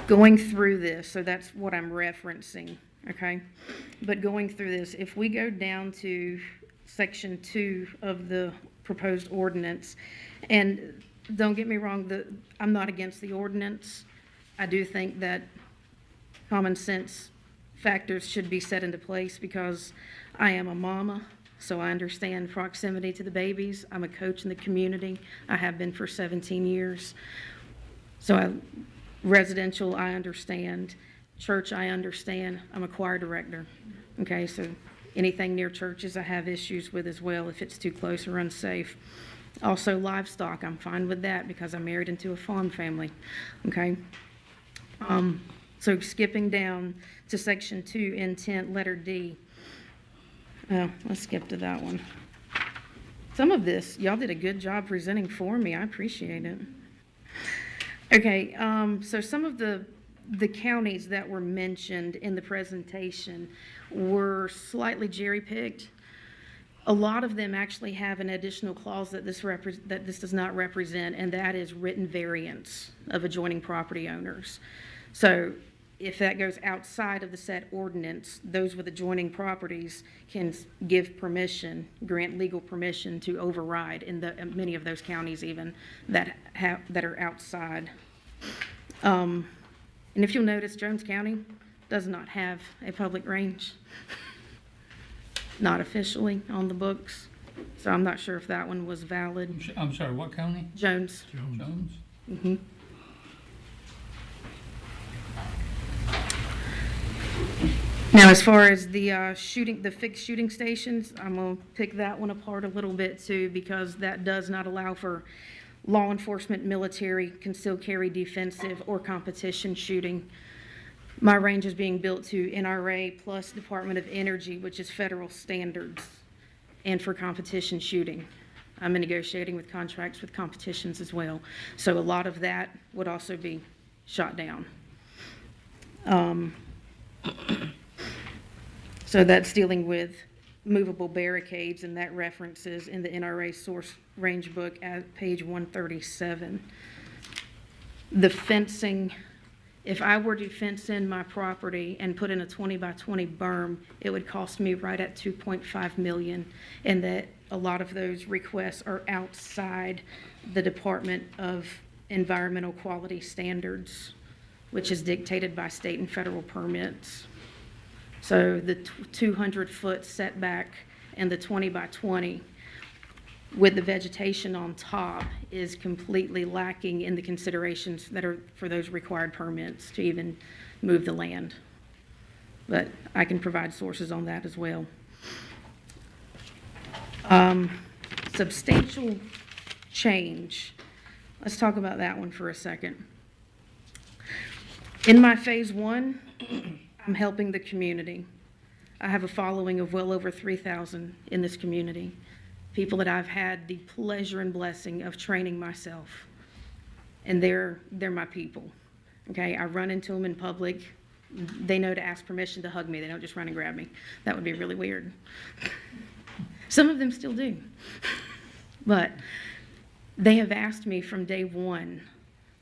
Going through this, so that's what I'm referencing, okay? But going through this, if we go down to section 2 of the proposed ordinance, and don't get me wrong, I'm not against the ordinance. I do think that common sense factors should be set into place because I am a mama, so I understand proximity to the babies. I'm a coach in the community. I have been for 17 years. So residential, I understand. Church, I understand. I'm a choir director. Okay, so anything near churches I have issues with as well if it's too close or unsafe. Also livestock, I'm fine with that because I'm married into a farm family. Okay. So skipping down to section 2, intent, letter D. Let's skip to that one. Some of this, y'all did a good job presenting for me. I appreciate it. Okay, so some of the counties that were mentioned in the presentation were slightly jerry-picked. A lot of them actually have an additional clause that this does not represent, and that is written variance of adjoining property owners. So if that goes outside of the set ordinance, those with adjoining properties can give permission, grant legal permission to override in many of those counties even that are outside. And if you'll notice, Jones County does not have a public range, not officially on the books. So I'm not sure if that one was valid. I'm sorry, what county? Jones. Jones? Mm-hmm. Now, as far as the the fixed shooting stations, I'm gonna pick that one apart a little bit too, because that does not allow for law enforcement, military, concealed carry, defensive, or competition shooting. My range is being built to NRA plus Department of Energy, which is federal standards, and for competition shooting. I'm negotiating with contracts with competitions as well. So a lot of that would also be shot down. So that's dealing with movable barricades, and that references in the NRA source range book at page 137. The fencing, if I were to fence in my property and put in a 20 by 20 berm, it would cost me right at $2.5 million, and that a lot of those requests are outside the Department of Environmental Quality Standards, which is dictated by state and federal permits. So the 200-foot setback and the 20 by 20 with the vegetation on top is completely lacking in the considerations that are for those required permits to even move the land. But I can provide sources on that as well. Substantial change. Let's talk about that one for a second. In my phase 1, I'm helping the community. I have a following of well over 3,000 in this community. People that I've had the pleasure and blessing of training myself. And they're my people. Okay, I run into them in public. They know to ask permission to hug me. They don't just run and grab me. That would be really weird. Some of them still do. But they have asked me from day one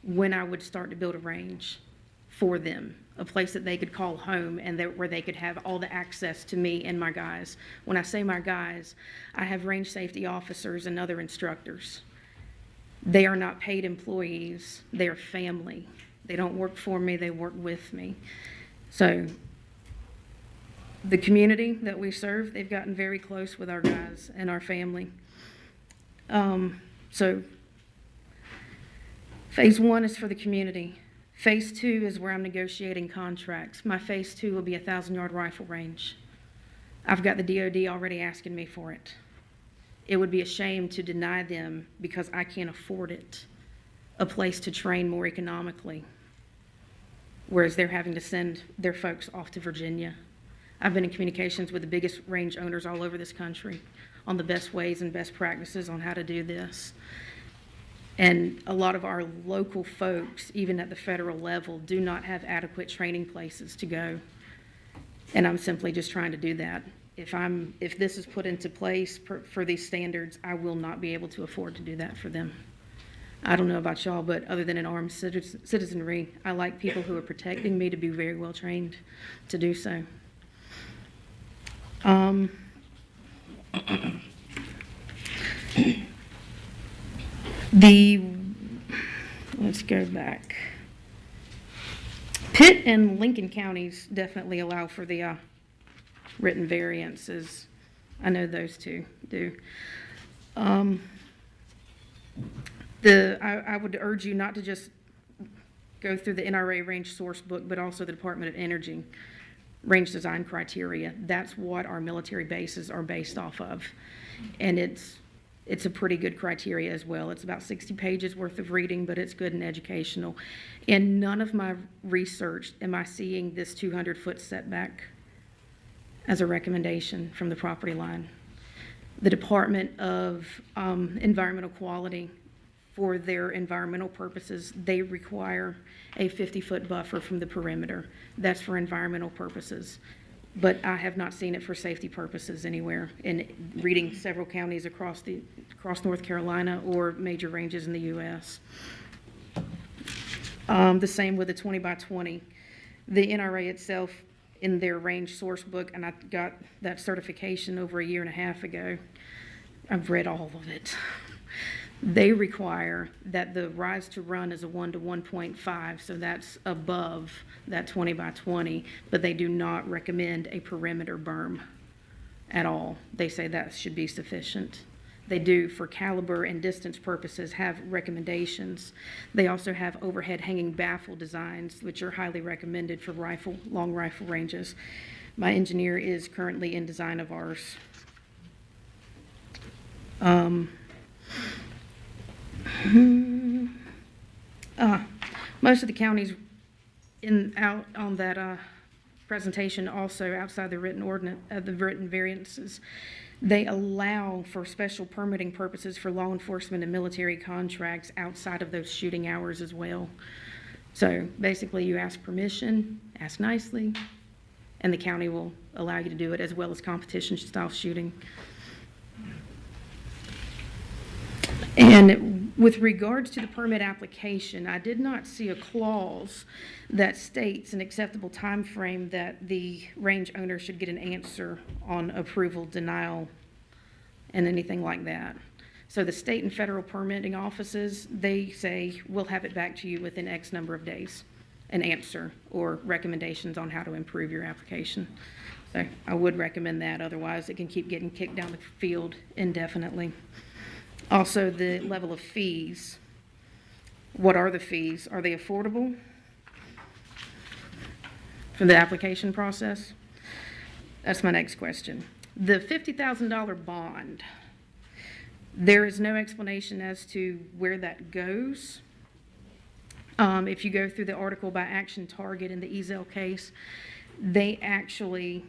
when I would start to build a range for them, a place that they could call home and where they could have all the access to me and my guys. When I say my guys, I have range safety officers and other instructors. They are not paid employees. They are family. They don't work for me, they work with me. So the community that we serve, they've gotten very close with our guys and our family. So phase 1 is for the community. Phase 2 is where I'm negotiating contracts. My phase 2 will be a 1,000-yard rifle range. I've got the DOD already asking me for it. It would be a shame to deny them because I can't afford it, a place to train more economically, whereas they're having to send their folks off to Virginia. I've been in communications with the biggest range owners all over this country on the best ways and best practices on how to do this. And a lot of our local folks, even at the federal level, do not have adequate training places to go. And I'm simply just trying to do that. If this is put into place for these standards, I will not be able to afford to do that for them. I don't know about y'all, but other than an armed citizenry, I like people who are protecting me to be very well trained to do so. Let's go back. Pitt and Lincoln counties definitely allow for the written variances. I know those two do. I would urge you not to just go through the NRA range source book, but also the Department of Energy range design criteria. That's what our military bases are based off of. And it's a pretty good criteria as well. It's about 60 pages worth of reading, but it's good and educational. In none of my research am I seeing this 200-foot setback as a recommendation from the property line. The Department of Environmental Quality, for their environmental purposes, they require a 50-foot buffer from the perimeter. That's for environmental purposes. But I have not seen it for safety purposes anywhere in reading several counties across North Carolina or major ranges in the U.S. The same with the 20 by 20. The NRA itself, in their range source book, and I got that certification over a year and a half ago. I've read all of it. They require that the rise to run is a 1 to 1.5, so that's above that 20 by 20, but they do not recommend a perimeter berm at all. They say that should be sufficient. They do, for caliber and distance purposes, have recommendations. They also have overhead hanging baffle designs, which are highly recommended for long rifle ranges. My engineer is currently in design of ours. Most of the counties out on that presentation, also outside the written variances, they allow for special permitting purposes for law enforcement and military contracts outside of those shooting hours as well. So basically, you ask permission, ask nicely, and the county will allow you to do it, as well as competition-style shooting. And with regards to the permit application, I did not see a clause that states an acceptable time frame that the range owner should get an answer on approval, denial, and anything like that. So the state and federal permitting offices, they say, we'll have it back to you within X number of days, an answer or recommendations on how to improve your application. So I would recommend that, otherwise it can keep getting kicked down the field indefinitely. Also, the level of fees. What are the fees? Are they affordable for the application process? That's my next question. The $50,000 bond, there is no explanation as to where that goes. If you go through the article by Action Target in the Ezel case, they actually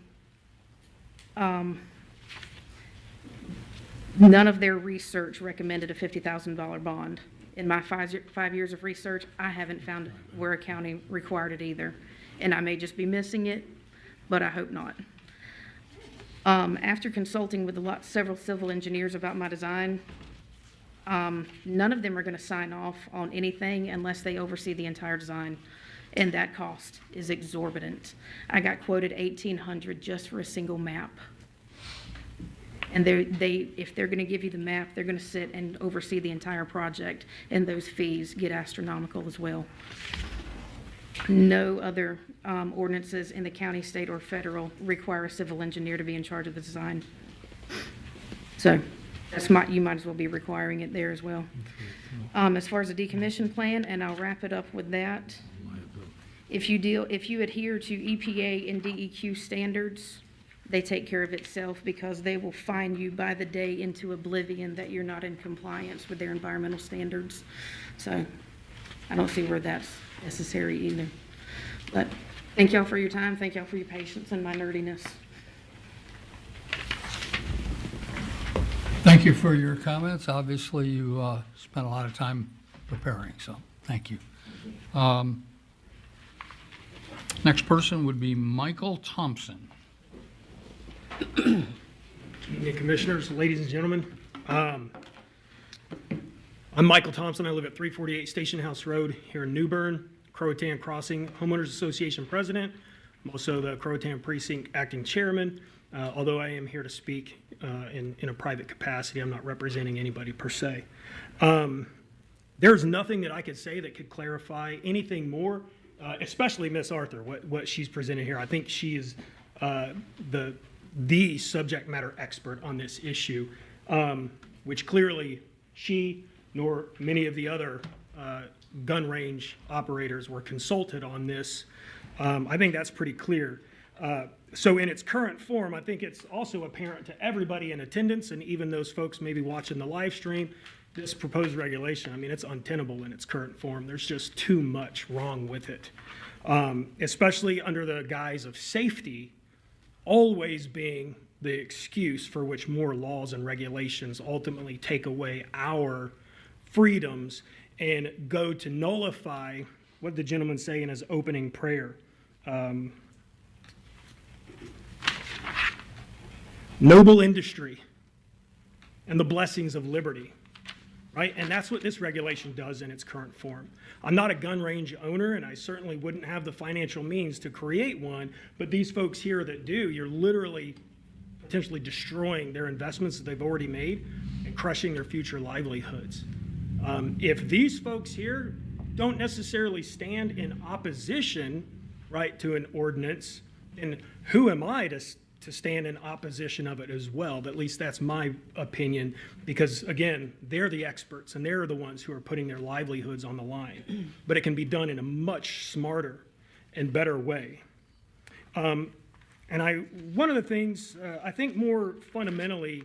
none of their research recommended a $50,000 bond. In my 5 years of research, I haven't found where a county required it either. And I may just be missing it, but I hope not. After consulting with several civil engineers about my design, none of them are going to sign off on anything unless they oversee the entire design. And that cost is exorbitant. I got quoted $1,800 just for a single map. And if they're going to give you the map, they're going to sit and oversee the entire project, and those fees get astronomical as well. No other ordinances in the county, state, or federal require a civil engineer to be in charge of the design. So you might as well be requiring it there as well. As far as the decommission plan, and I'll wrap it up with that. If you adhere to EPA and DEQ standards, they take care of itself because they will fine you by the day into oblivion that you're not in compliance with their environmental standards. So I don't see where that's necessary either. But thank y'all for your time. Thank y'all for your patience and my nerdiness. Thank you for your comments. Obviously, you spent a lot of time preparing, so thank you. Next person would be Michael Thompson. Evening, Commissioners, ladies and gentlemen. I'm Michael Thompson. I live at 348 Station House Road here in New Bern, Croatan Crossing Homeowners Association President. I'm also the Croatan Precinct Acting Chairman. Although I am here to speak in a private capacity, I'm not representing anybody per se. There's nothing that I could say that could clarify anything more, especially Miss Arthur, what she's presented here. I think she is the subject matter expert on this issue, which clearly she nor many of the other gun range operators were consulted on this. I think that's pretty clear. So in its current form, I think it's also apparent to everybody in attendance and even those folks maybe watching the live stream, this proposed regulation, I mean, it's untenable in its current form. There's just too much wrong with it, especially under the guise of safety always being the excuse for which more laws and regulations ultimately take away our freedoms and go to nullify what the gentleman say in his opening prayer. Noble industry and the blessings of liberty, right? And that's what this regulation does in its current form. I'm not a gun range owner, and I certainly wouldn't have the financial means to create one, but these folks here that do, you're literally potentially destroying their investments that they've already made and crushing their future livelihoods. If these folks here don't necessarily stand in opposition, right, to an ordinance, then who am I to stand in opposition of it as well? At least that's my opinion, because again, they're the experts and they're the ones who are putting their livelihoods on the line. But it can be done in a much smarter and better way. One of the things, I think more fundamentally,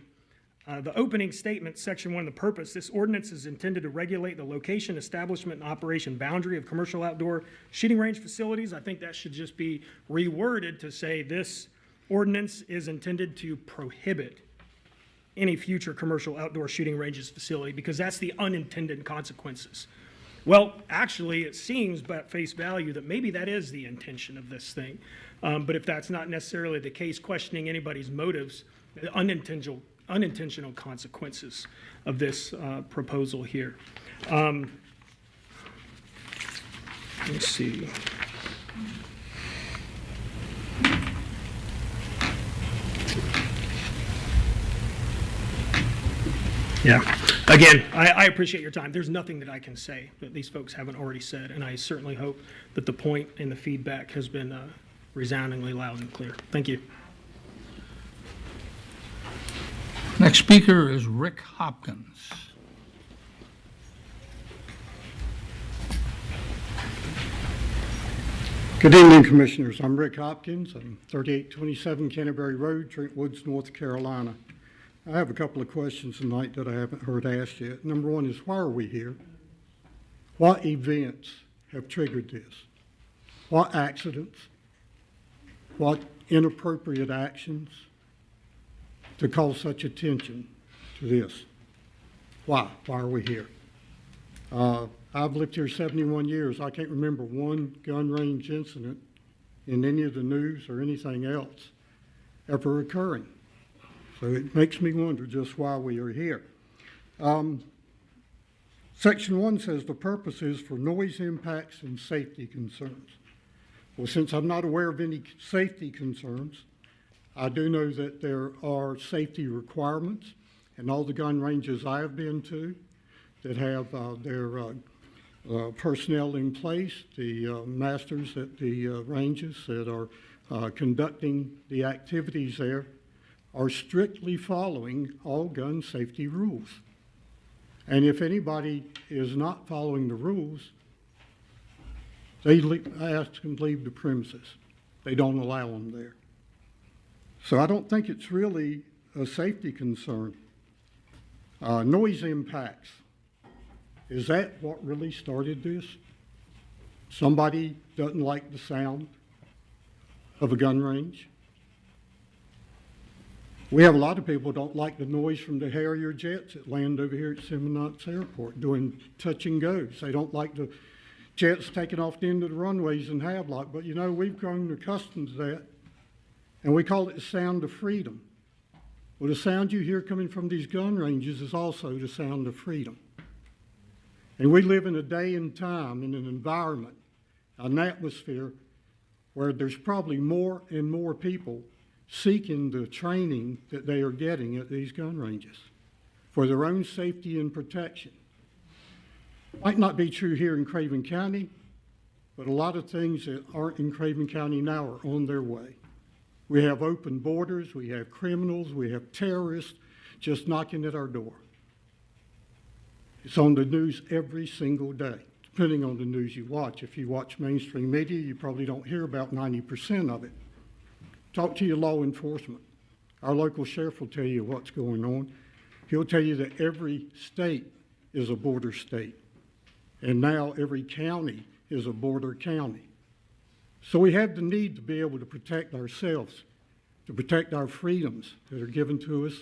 the opening statement, section 1, the purpose, this ordinance is intended to regulate the location, establishment, and operation boundary of commercial outdoor shooting range facilities. I think that should just be reworded to say this ordinance is intended to prohibit any future commercial outdoor shooting ranges facility, because that's the unintended consequences. Well, actually, it seems at face value that maybe that is the intention of this thing. But if that's not necessarily the case, questioning anybody's motives, the unintentional consequences of this proposal here. Let's see. Yeah. Again, I appreciate your time. There's nothing that I can say that these folks haven't already said, and I certainly hope that the point and the feedback has been resoundingly loud and clear. Thank you. Next speaker is Rick Hopkins. Good evening, Commissioners. I'm Rick Hopkins. I'm 3827 Canterbury Road, Trent Woods, North Carolina. I have a couple of questions tonight that I haven't heard asked yet. Number one is, why are we here? What events have triggered this? What accidents? What inappropriate actions to call such attention to this? Why? Why are we here? I've lived here 71 years. I can't remember one gun range incident in any of the news or anything else ever occurring. So it makes me wonder just why we are here. Section 1 says the purpose is for noise impacts and safety concerns. Well, since I'm not aware of any safety concerns, I do know that there are safety requirements, and all the gun ranges I have been to that have their personnel in place, the masters at the ranges that are conducting the activities there are strictly following all gun safety rules. And if anybody is not following the rules, they ask them to leave the premises. They don't allow them there. So I don't think it's really a safety concern. Noise impacts. Is that what really started this? Somebody doesn't like the sound of a gun range? We have a lot of people who don't like the noise from the Harrier jets that land over here at Seminole Airport doing touch and goes. They don't like the jets taking off the end of the runways in Havelock, but you know, we've grown accustomed to that, and we call it the sound of freedom. Well, the sound you hear coming from these gun ranges is also the sound of freedom. And we live in a day and time, in an environment, an atmosphere where there's probably more and more people seeking the training that they are getting at these gun ranges for their own safety and protection. Might not be true here in Craven County, but a lot of things that aren't in Craven County now are on their way. We have open borders, we have criminals, we have terrorists just knocking at our door. It's on the news every single day, depending on the news you watch. If you watch mainstream media, you probably don't hear about 90% of it. Talk to your law enforcement. Our local sheriff will tell you what's going on. He'll tell you that every state is a border state. And now every county is a border county. So we have the need to be able to protect ourselves, to protect our freedoms that are given to us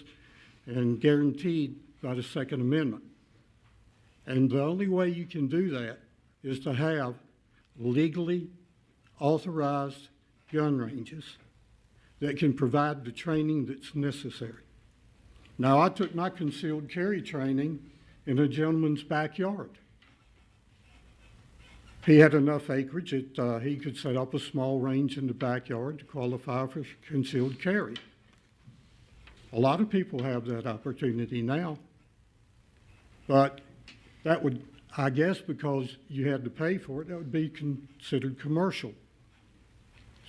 and guaranteed by the Second Amendment. And the only way you can do that is to have legally authorized gun ranges that can provide the training that's necessary. Now, I took my concealed carry training in a gentleman's backyard. He had enough acreage that he could set up a small range in the backyard to qualify for concealed carry. A lot of people have that opportunity now, but that would, I guess, because you had to pay for it, that would be considered commercial.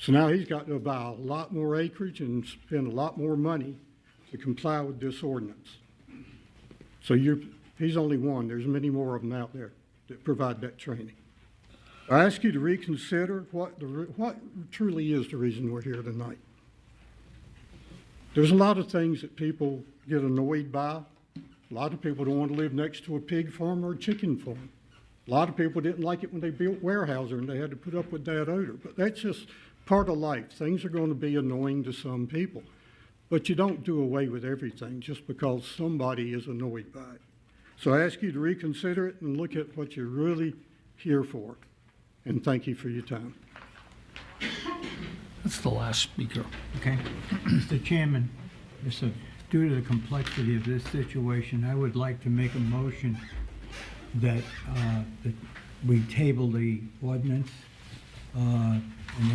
So now he's got to buy a lot more acreage and spend a lot more money to comply with this ordinance. So he's only one. There's many more of them out there that provide that training. I ask you to reconsider what truly is the reason we're here tonight. There's a lot of things that people get annoyed by. A lot of people don't want to live next to a pig farm or a chicken farm. A lot of people didn't like it when they built Weyerhaeuser and they had to put up with that odor. But that's just part of life. Things are going to be annoying to some people. But you don't do away with everything just because somebody is annoyed by it. So I ask you to reconsider it and look at what you're really here for. And thank you for your time. That's the last speaker. Okay. Mr. Chairman, due to the complexity of this situation, I would like to make a motion that we table the ordinance and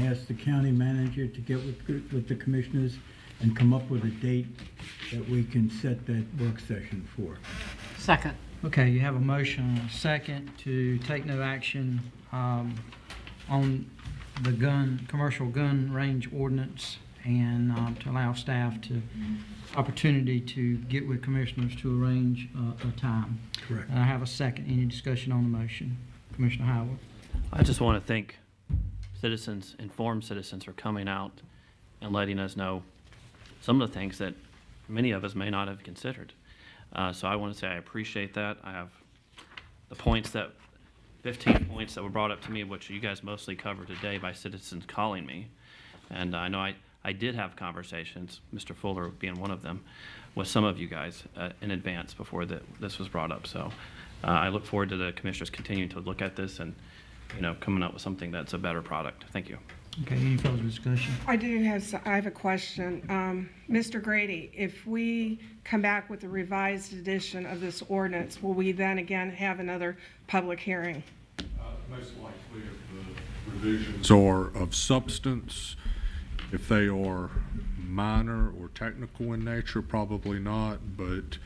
ask the county manager to get with the commissioners and come up with a date that we can set that work session for. Second. Okay, you have a motion and a second to take no action on the commercial gun range ordinance and to allow staff to opportunity to get with commissioners to arrange a time. Correct. And I have a second. Any discussion on the motion? Commissioner Howard. I just want to thank citizens, informed citizens, for coming out and letting us know some of the things that many of us may not have considered. So I want to say I appreciate that. I have the 15 points that were brought up to me, which you guys mostly covered today by citizens calling me. And I know I did have conversations, Mr. Fuller being one of them, with some of you guys in advance before this was brought up. So I look forward to the commissioners continuing to look at this and, coming up with something that's a better product. Thank you. Okay, any further discussion? I have a question. Mr. Grady, if we come back with a revised edition of this ordinance, will we then again have another public hearing? Most likely if the revisions are of substance. If they are minor or technical in nature, probably not, but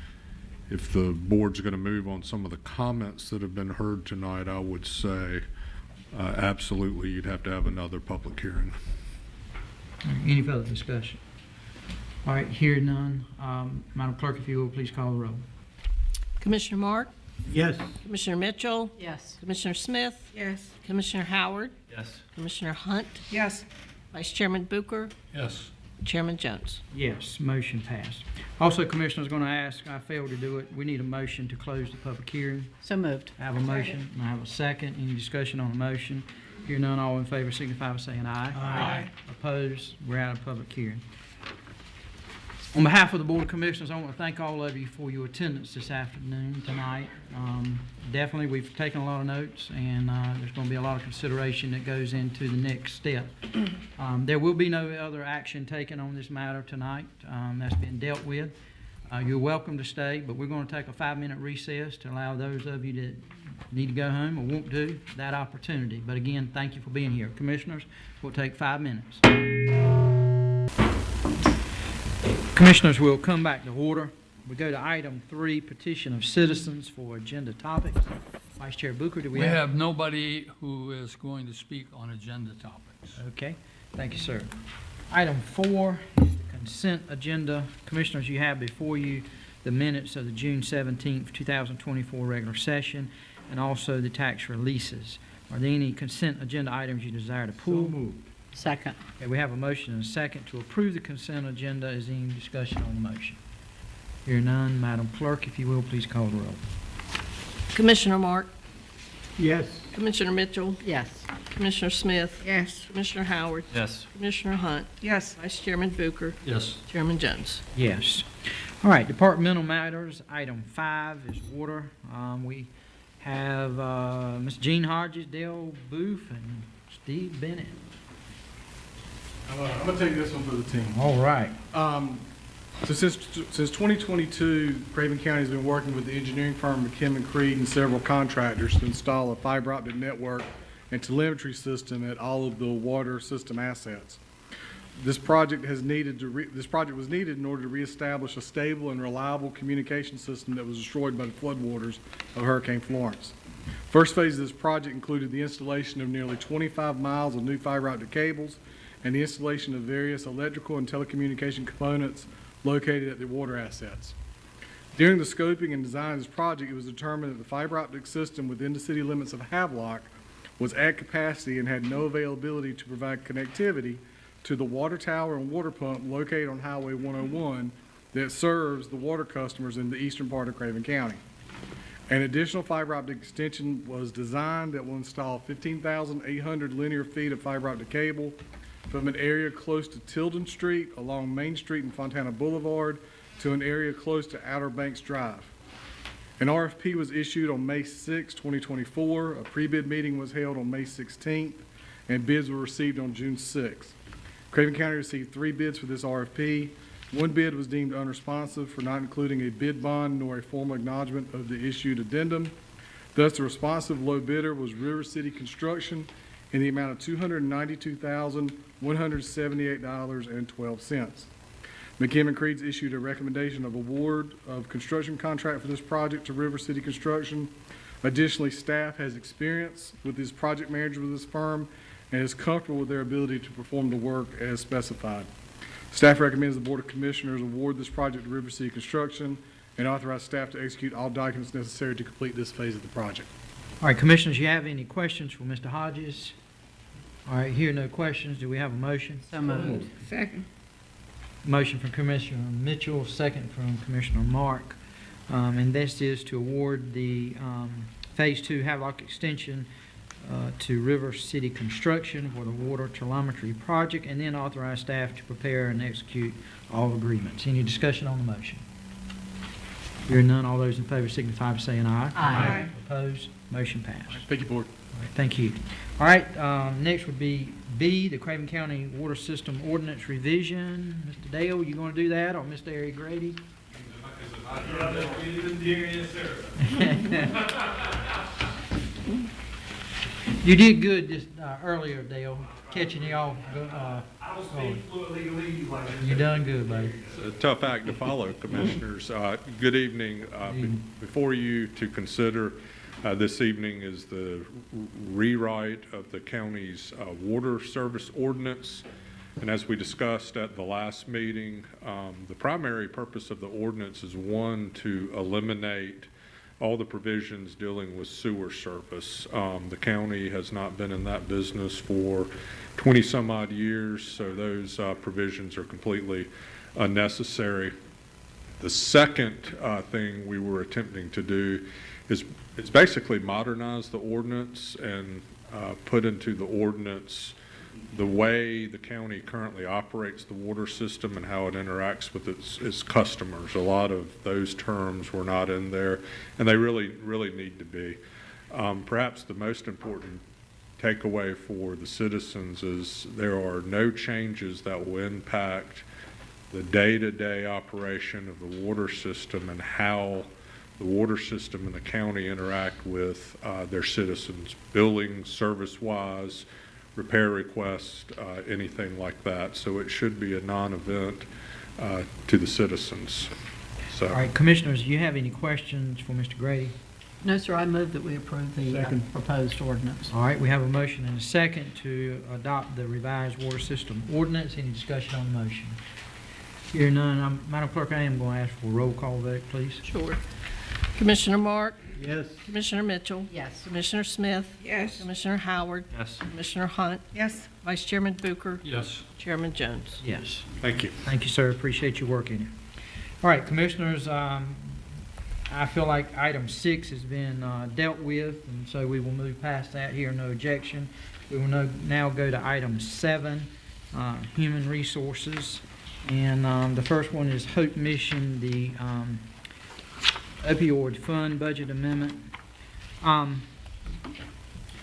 if the board's going to move on some of the comments that have been heard tonight, I would say absolutely you'd have to have another public hearing. Any further discussion? All right, hear none. Madam Clerk, if you will, please call the roll. Commissioner Mark? Yes. Commissioner Mitchell? Yes. Commissioner Smith? Yes. Commissioner Howard? Yes. Commissioner Hunt? Yes. Vice Chairman Booker? Yes. Chairman Jones? Yes, motion passed. Also, Commissioner's going to ask, I failed to do it, we need a motion to close the public hearing. So moved. I have a motion, and I have a second. Any discussion on the motion? Hear none, all in favor signify by saying aye. Aye. Opposed? We're out of public hearing. On behalf of the Board of Commissioners, I want to thank all of you for your attendance this afternoon, tonight. Definitely, we've taken a lot of notes, and there's going to be a lot of consideration that goes into the next step. There will be no other action taken on this matter tonight. That's been dealt with. You're welcome to stay, but we're going to take a 5-minute recess to allow those of you that need to go home or won't do that opportunity. But again, thank you for being here. Commissioners, we'll take 5 minutes. Commissioners, we'll come back to order. We go to item 3, petition of citizens for agenda topics. Vice Chair Booker, do we We have nobody who is going to speak on agenda topics. Okay, thank you, sir. Item 4 is the consent agenda. Commissioners, you have before you the minutes of the June 17th, 2024 regular session and also the tax releases. Are there any consent agenda items you desire to pull? Second. Okay, we have a motion and a second to approve the consent agenda. Is there any discussion on the motion? Hear none, Madam Clerk, if you will, please call the roll. Commissioner Mark? Yes. Commissioner Mitchell? Yes. Commissioner Smith? Yes. Commissioner Howard? Yes. Commissioner Hunt? Yes. Vice Chairman Booker? Yes. Chairman Jones? Yes. All right, departmental matters. Item 5 is water. We have Ms. Jean Hodges, Dale Booth, and Steve Bennett. I'm going to take this one for the team. All right. So since 2022, Craven County has been working with the engineering firm McKim & Creed and several contractors to install a fiber optic network and telemetry system at all of the water system assets. This project was needed in order to reestablish a stable and reliable communication system that was destroyed by the floodwaters of Hurricane Florence. First phase of this project included the installation of nearly 25 miles of new fiber optic cables and the installation of various electrical and telecommunication components located at the water assets. During the scoping and design of this project, it was determined that the fiber optic system within the city limits of Havelock was at capacity and had no availability to provide connectivity to the water tower and water pump located on Highway 101 that serves the water customers in the eastern part of Craven County. An additional fiber optic extension was designed that will install 15,800 linear feet of fiber optic cable from an area close to Tilden Street along Main Street and Fontana Boulevard to an area close to Outer Banks Drive. An RFP was issued on May 6, 2024. A pre-bid meeting was held on May 16th, and bids were received on June 6th. Craven County received 3 bids for this RFP. One bid was deemed unresponsive for not including a bid bond nor a formal acknowledgement of the issued addendum. Thus, the responsive low bidder was River City Construction in the amount of $292,178.12. McKim & Creed's issued a recommendation of award of construction contract for this project to River City Construction. Additionally, staff has experience with this project manager with this firm and is comfortable with their ability to perform the work as specified. Staff recommends the Board of Commissioners award this project to River City Construction and authorize staff to execute all documents necessary to complete this phase of the project. All right, Commissioners, you have any questions for Mr. Hodges? All right, here no questions. Do we have a motion? So moved. Second. Motion from Commissioner Mitchell, second from Commissioner Mark. And this is to award the Phase 2 Havelock Extension to River City Construction for the water telemetry project, and then authorize staff to prepare and execute all agreements. Any discussion on the motion? Hearing none, all those in favor signify by saying aye. Aye. Opposed? Motion passed. Thank you, Board. All right, thank you. All right, next would be B, the Craven County Water System Ordinance Revision. Mr. Dale, you going to do that, or Mr. Eric Grady? You did good just earlier, Dale, catching you off. I will speak fluently like You done good, buddy. It's a tough act to follow, Commissioners. Good evening. Before you to consider this evening is the rewrite of the county's water service ordinance. And as we discussed at the last meeting, the primary purpose of the ordinance is, one, to eliminate all the provisions dealing with sewer service. The county has not been in that business for 20 some odd years, so those provisions are completely unnecessary. The second thing we were attempting to do is basically modernize the ordinance and put into the ordinance the way the county currently operates the water system and how it interacts with its customers. A lot of those terms were not in there, and they really need to be. Perhaps the most important takeaway for the citizens is there are no changes that will impact the day-to-day operation of the water system and how the water system and the county interact with their citizens, billing, service-wise, repair requests, anything like that. So it should be a non-event to the citizens. So. All right, Commissioners, do you have any questions for Mr. Grady? No, sir, I move that we approve the proposed ordinance. All right, we have a motion and a second to adopt the revised water system ordinance. Any discussion on the motion? Here none, Madam Clerk, I am going to ask for a roll call vote, please. Sure. Commissioner Mark? Yes. Commissioner Mitchell? Yes. Commissioner Smith? Yes. Commissioner Howard? Yes. Commissioner Hunt? Yes. Vice Chairman Booker? Yes. Chairman Jones? Yes. Thank you. Thank you, sir. Appreciate your work in it. All right, Commissioners, I feel like item 6 has been dealt with, and so we will move past that here, no objection. We will now go to item 7, human resources. And the first one is Hope Mission, the opioid fund budget amendment.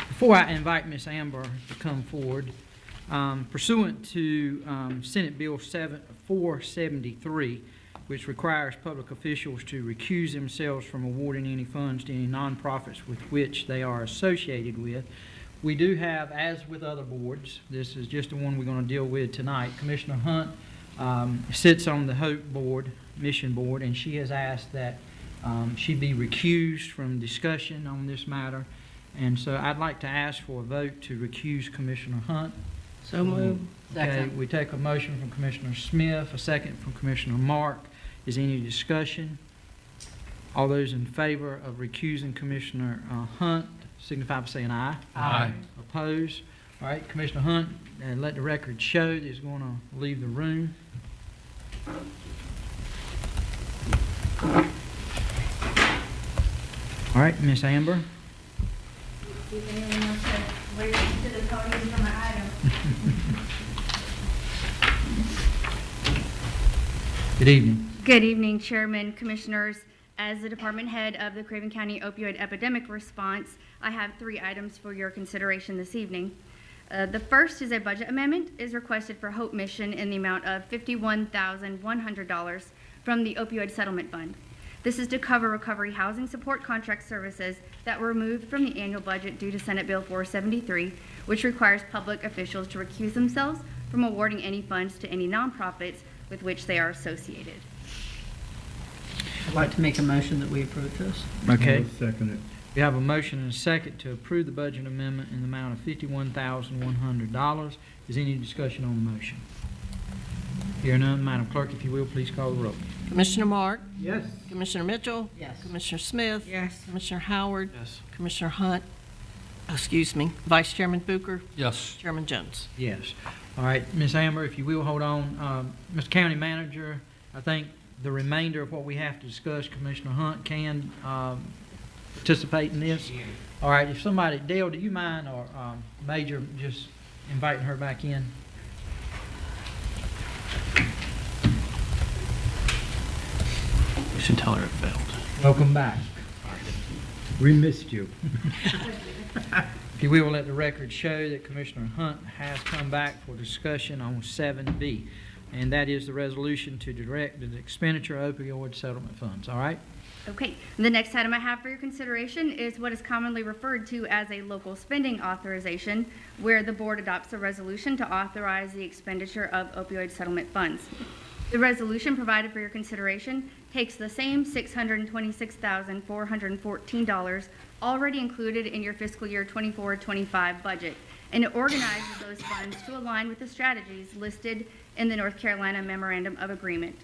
Before I invite Ms. Amber to come forward, pursuant to Senate Bill 473, which requires public officials to recuse themselves from awarding any funds to any nonprofits with which they are associated with, we do have, as with other boards, this is just the one we're going to deal with tonight, Commissioner Hunt sits on the Hope Board, Mission Board, and she has asked that she be recused from discussion on this matter. And so I'd like to ask for a vote to recuse Commissioner Hunt. So moved. Okay, we take a motion from Commissioner Smith, a second from Commissioner Mark. Is any discussion? All those in favor of recusing Commissioner Hunt signify by saying aye. Aye. Opposed? All right, Commissioner Hunt, let the record show that he's going to leave the room. All right, Miss Amber. If anyone wants to wait to the podium for my item. Good evening. Good evening, Chairman, Commissioners. As the Department Head of the Craven County Opioid Epidemic Response, I have 3 items for your consideration this evening. The first is a budget amendment is requested for Hope Mission in the amount of $51,100 from the Opioid Settlement Fund. This is to cover recovery housing support contract services that were removed from the annual budget due to Senate Bill 473, which requires public officials to recuse themselves from awarding any funds to any nonprofits with which they are associated. I'd like to make a motion that we approve this. Okay. Second it. We have a motion and a second to approve the budget amendment in the amount of $51,100. Is any discussion on the motion? Hear none, Madam Clerk, if you will, please call the roll. Commissioner Mark? Yes. Commissioner Mitchell? Yes. Commissioner Smith? Yes. Commissioner Howard? Yes. Commissioner Hunt? Excuse me. Vice Chairman Booker? Yes. Chairman Jones? Yes. All right, Ms. Amber, if you will, hold on. Mr. County Manager, I think the remainder of what we have to discuss, Commissioner Hunt can participate in this. All right, if somebody, Dale, do you mind, or Major, just inviting her back in? You should tell her it failed. Welcome back. We missed you. If you will, let the record show that Commissioner Hunt has come back for discussion on 7B, and that is the resolution to direct the expenditure of opioid settlement funds. All right? Okay, the next item I have for your consideration is what is commonly referred to as a local spending authorization, where the board adopts a resolution to authorize the expenditure of opioid settlement funds. The resolution provided for your consideration takes the same $626,414 already included in your fiscal year 24-25 budget, and it organizes those funds to align with the strategies listed in the North Carolina Memorandum of Agreement.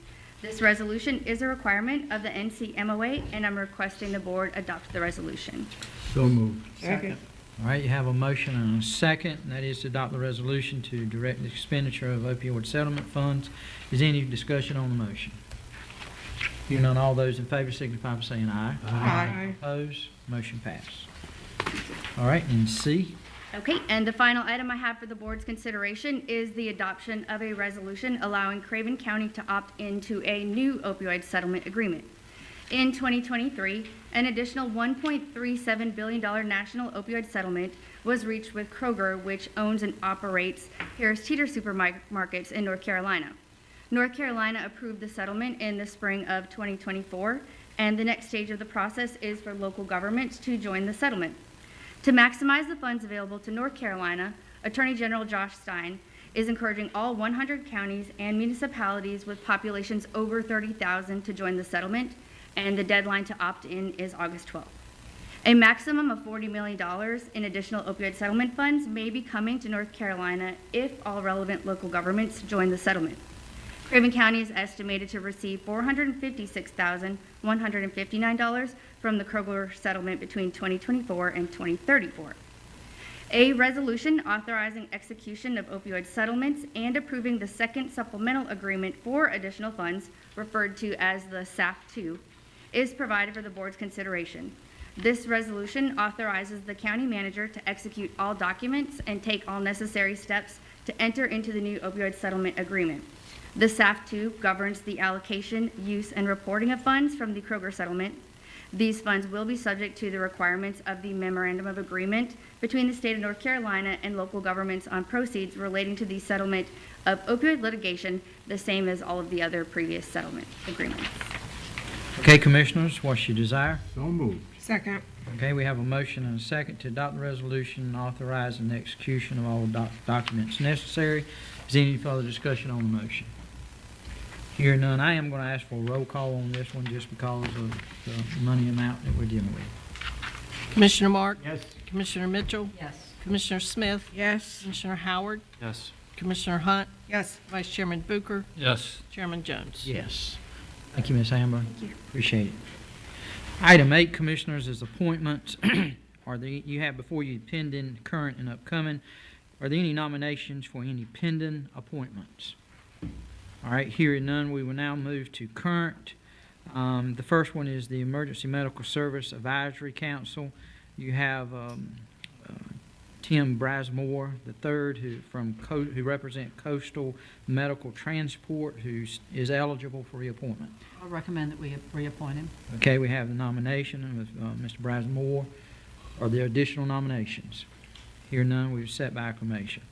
This resolution is a requirement of the NCMOA, and I'm requesting the board adopt the resolution. So moved. Second. All right, you have a motion and a second, and that is to adopt the resolution to direct the expenditure of opioid settlement funds. Is there any discussion on the motion? Hearing none, all those in favor signify by saying aye. Aye. Opposed? Motion passed. All right, and C. Okay, and the final item I have for the board's consideration is the adoption of a resolution allowing Craven County to opt into a new opioid settlement agreement. In 2023, an additional $1.37 billion national opioid settlement was reached with Kroger, which owns and operates Harris Teeter supermarkets in North Carolina. North Carolina approved the settlement in the spring of 2024, and the next stage of the process is for local governments to join the settlement. To maximize the funds available to North Carolina, Attorney General Josh Stein is encouraging all 100 counties and municipalities with populations over 30,000 to join the settlement, and the deadline to opt in is August 12th. A maximum of $40 million in additional opioid settlement funds may be coming to North Carolina if all relevant local governments join the settlement. Craven County is estimated to receive $456,159 from the Kroger settlement between 2024 and 2034. A resolution authorizing execution of opioid settlements and approving the second supplemental agreement for additional funds, referred to as the SAF-2, is provided for the board's consideration. This resolution authorizes the county manager to execute all documents and take all necessary steps to enter into the new opioid settlement agreement. The SAF-2 governs the allocation, use, and reporting of funds from the Kroger settlement. These funds will be subject to the requirements of the Memorandum of Agreement between the state of North Carolina and local governments on proceeds relating to the settlement of opioid litigation, the same as all of the other previous settlement agreements. Okay, Commissioners, what's your desire? So moved. Second. Okay, we have a motion and a second to adopt the resolution authorizing the execution of all documents necessary. Is there any further discussion on the motion? Hearing none, I am going to ask for a roll call on this one just because of the money amount that we're dealing with. Commissioner Mark? Yes. Commissioner Mitchell? Yes. Commissioner Smith? Yes. Commissioner Howard? Yes. Commissioner Hunt? Yes. Vice Chairman Booker? Yes. Chairman Jones? Yes. Thank you, Ms. Amber. Appreciate it. Item 8, Commissioners, is appointments. You have before you pending, current, and upcoming. Are there any nominations for any pending appointments? All right, hearing none, we will now move to current. The first one is the Emergency Medical Service Advisory Council. You have Tim Brasmore III, who represents Coastal Medical Transport, who is eligible for reappointment. I recommend that we reappoint him. Okay, we have the nomination of Mr. Brasmore. Are there additional nominations? Hearing none, we will set by acclamation.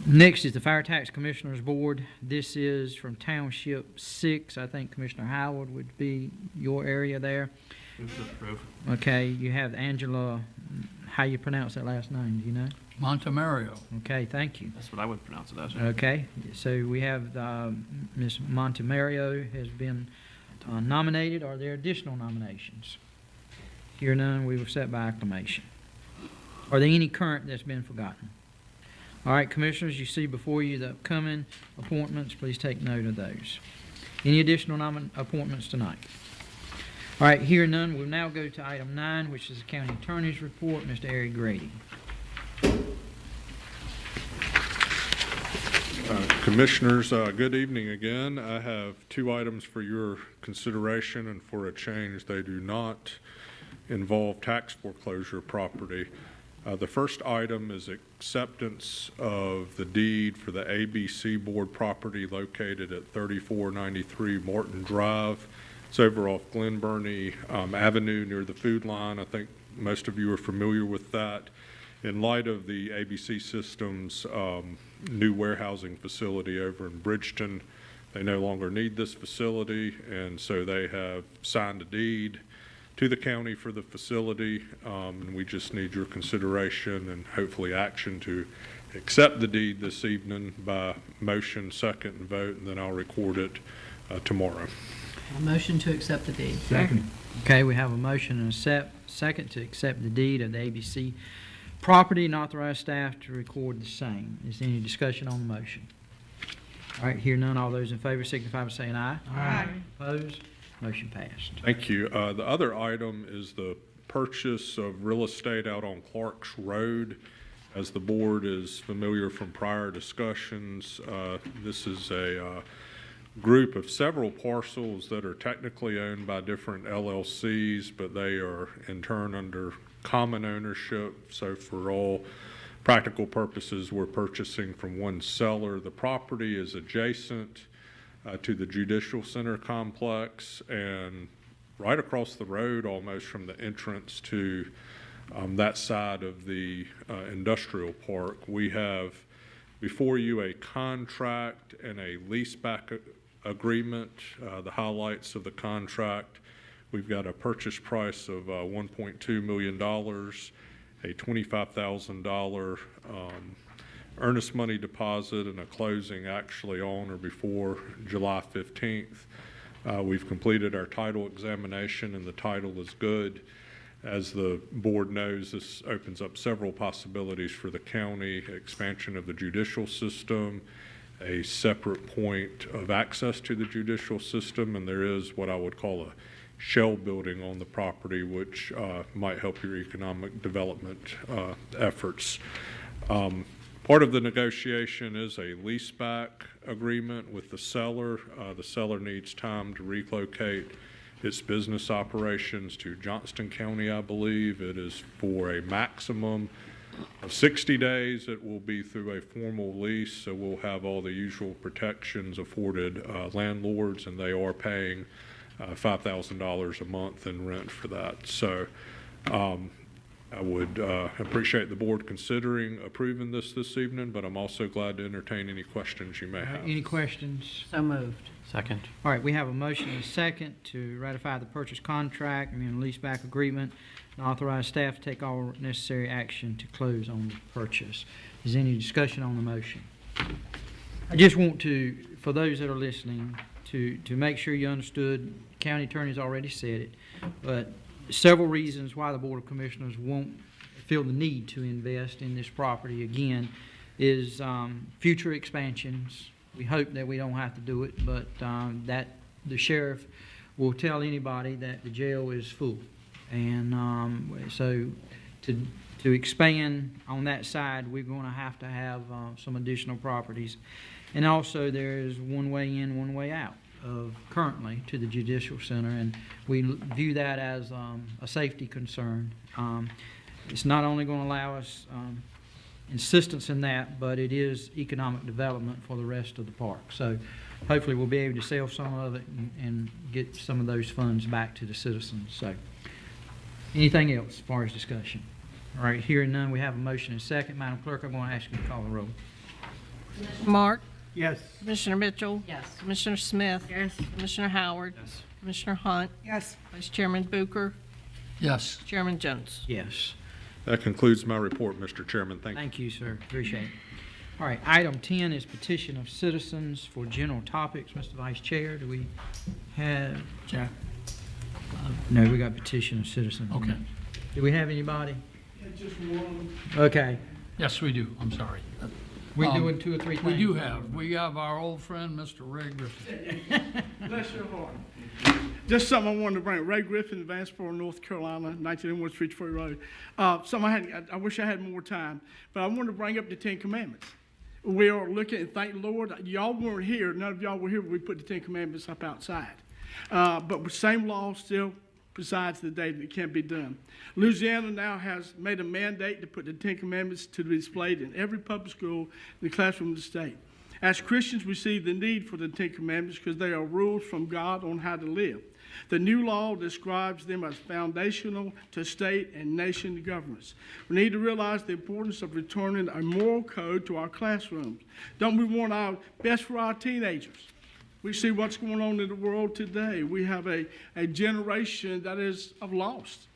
Next is the Fire Tax Commissioners Board. This is from Township 6. I think Commissioner Howard would be your area there. Okay, you have Angela, how you pronounce that last name, do you know? Montemario. Okay, thank you. That's what I would pronounce it as. Okay, so we have Ms. Montemario has been nominated. Are there additional nominations? Hear none, we will set by acclamation. Are there any current that's been forgotten? All right, Commissioners, you see before you the upcoming appointments. Please take note of those. Any additional appointments tonight? All right, hear none, we'll now go to item 9, which is the County Attorney's Report. Mr. Eric Grady. Commissioners, good evening again. I have 2 items for your consideration, and for a change, they do not involve tax foreclosure property. The first item is acceptance of the deed for the ABC Board property located at 3493 Morton Drive. It's over off Glen Burnie Avenue near the food line. I think most of you are familiar with that. In light of the ABC Systems new warehousing facility over in Bridgeton, They no longer need this facility, and so they have signed a deed to the county for the facility. And we just need your consideration and hopefully action to accept the deed this evening by motion, second, and vote, and then I'll record it tomorrow. A motion to accept the deed. Second. Okay, we have a motion and a second to accept the deed of the ABC property and authorize staff to record the same. Is there any discussion on the motion? All right, hear none. All those in favor signify by saying aye. Aye. Opposed? Motion passed. Thank you. The other item is the purchase of real estate out on Clark's Road. As the board is familiar from prior discussions, this is a group of several parcels that are technically owned by different LLCs, but they are in turn under common ownership. So for all practical purposes, we're purchasing from one seller. The property is adjacent to the Judicial Center complex and right across the road almost from the entrance to that side of the industrial park. We have before you a contract and a leaseback agreement. The highlights of the contract: we've got a purchase price of $1.2 million, a $25,000 earnest money deposit, and a closing actually on or before July 15th. We've completed our title examination and the title is good. As the board knows, this opens up several possibilities for the county: expansion of the judicial system, a separate point of access to the judicial system, and there is what I would call a shell building on the property, which might help your economic development efforts. Part of the negotiation is a leaseback agreement with the seller. The seller needs time to relocate its business operations to Johnston County, I believe. It is for a maximum of 60 days. It will be through a formal lease, so we'll have all the usual protections afforded landlords, and they are paying $5,000 a month in rent for that. So I would appreciate the board considering approving this evening, but I'm also glad to entertain any questions you may have. Any questions? So moved. Second. All right, we have a motion and a second to ratify the purchase contract and leaseback agreement and authorize staff to take all necessary action to close on the purchase. Is there any discussion on the motion? I just want to, for those that are listening, to make sure you understood, county attorney's already said it, but several reasons why the Board of Commissioners won't feel the need to invest in this property again is future expansions. We hope that we don't have to do it, but that the sheriff will tell anybody that the jail is full. And so to expand on that side, we're going to have some additional properties. And also there is one way in, one way out currently to the Judicial Center, and we view that as a safety concern. It's not only going to allow us insistence in that, but it is economic development for the rest of the park. So hopefully we'll be able to sell some of it and get some of those funds back to the citizens. So anything else as far as discussion? All right, hearing none, we have a motion and a second. Madam Clerk, I'm going to ask you to call the roll. Mark? Yes. Commissioner Mitchell? Yes. Commissioner Smith? Yes. Commissioner Howard? Yes. Commissioner Hunt? Yes. Vice Chairman Booker? Yes. Chairman Jones? Yes. That concludes my report, Mr. Chairman. Thank you. Thank you, sir. Appreciate it. All right, item 10 is petition of citizens for general topics. Mr. Vice Chair, do we have? Jack? No, we got petition of citizens. Okay. Do we have anybody? Just one. Okay. Yes, we do. I'm sorry. We doing two or three things? We do have. We have our old friend, Mr. Ray Griffin. Bless your heart. Just something I wanted to bring. Ray Griffin, Vanceboro, North Carolina, 1901 Streetsbury Road. Something I wish I had more time, but I wanted to bring up the Ten Commandments. We are looking and thank the Lord. Y'all weren't here. None of y'all were here when we put the Ten Commandments up outside. But the same law still presides today that it can't be done. Louisiana now has made a mandate to put the Ten Commandments to be displayed in every public school in the classroom of the state. As Christians, we see the need for the Ten Commandments because they are rules from God on how to live. The new law describes them as foundational to state and nation governments. We need to realize the importance of returning a moral code to our classrooms. Don't we want our best for our teenagers? We see what's going on in the world today. We have a generation that is of lost.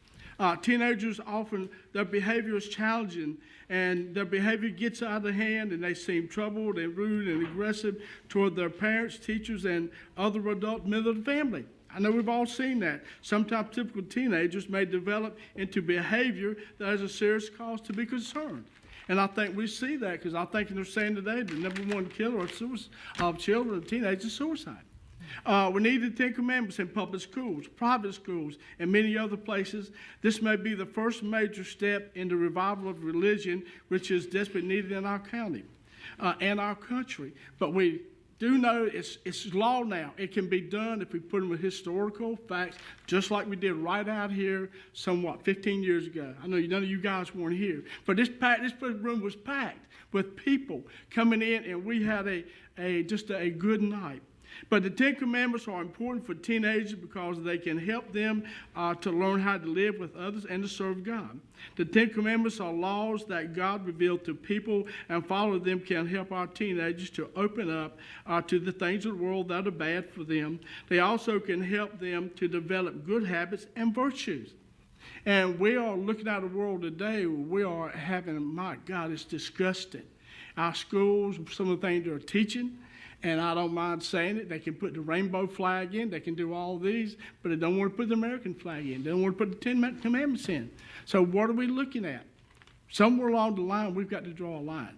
Teenagers often, their behavior is challenging, and their behavior gets out of hand, and they seem troubled and rude and aggressive toward their parents, teachers, and other adult members of the family. I know we've all seen that. Sometimes typical teenagers may develop into behavior that has a serious cause to be concerned. And I think we see that because I think they're saying today the number one killer of children and teenagers is suicide. We need the Ten Commandments in public schools, private schools, and many other places. This may be the first major step in the revival of religion, which is desperately needed in our county and our country. But we do know it's law now. It can be done if we put them with historical facts, just like we did right out here, 15 years ago. I know none of you guys weren't here, but this room was packed with people coming in, and we had just a good night. But the Ten Commandments are important for teenagers because they can help them to learn how to live with others and to serve God. The Ten Commandments are laws that God revealed to people, and following them can help our teenagers to open up to the things of the world that are bad for them. They also can help them to develop good habits and virtues. And we are looking at a world today where we are having, my God, it's disgusting. Our schools, some of the things they're teaching, and I don't mind saying it, they can put the rainbow flag in, they can do all these, but they don't want to put the American flag in. They don't want to put the Ten Commandments in. So what are we looking at? Somewhere along the line, we've got to draw a line.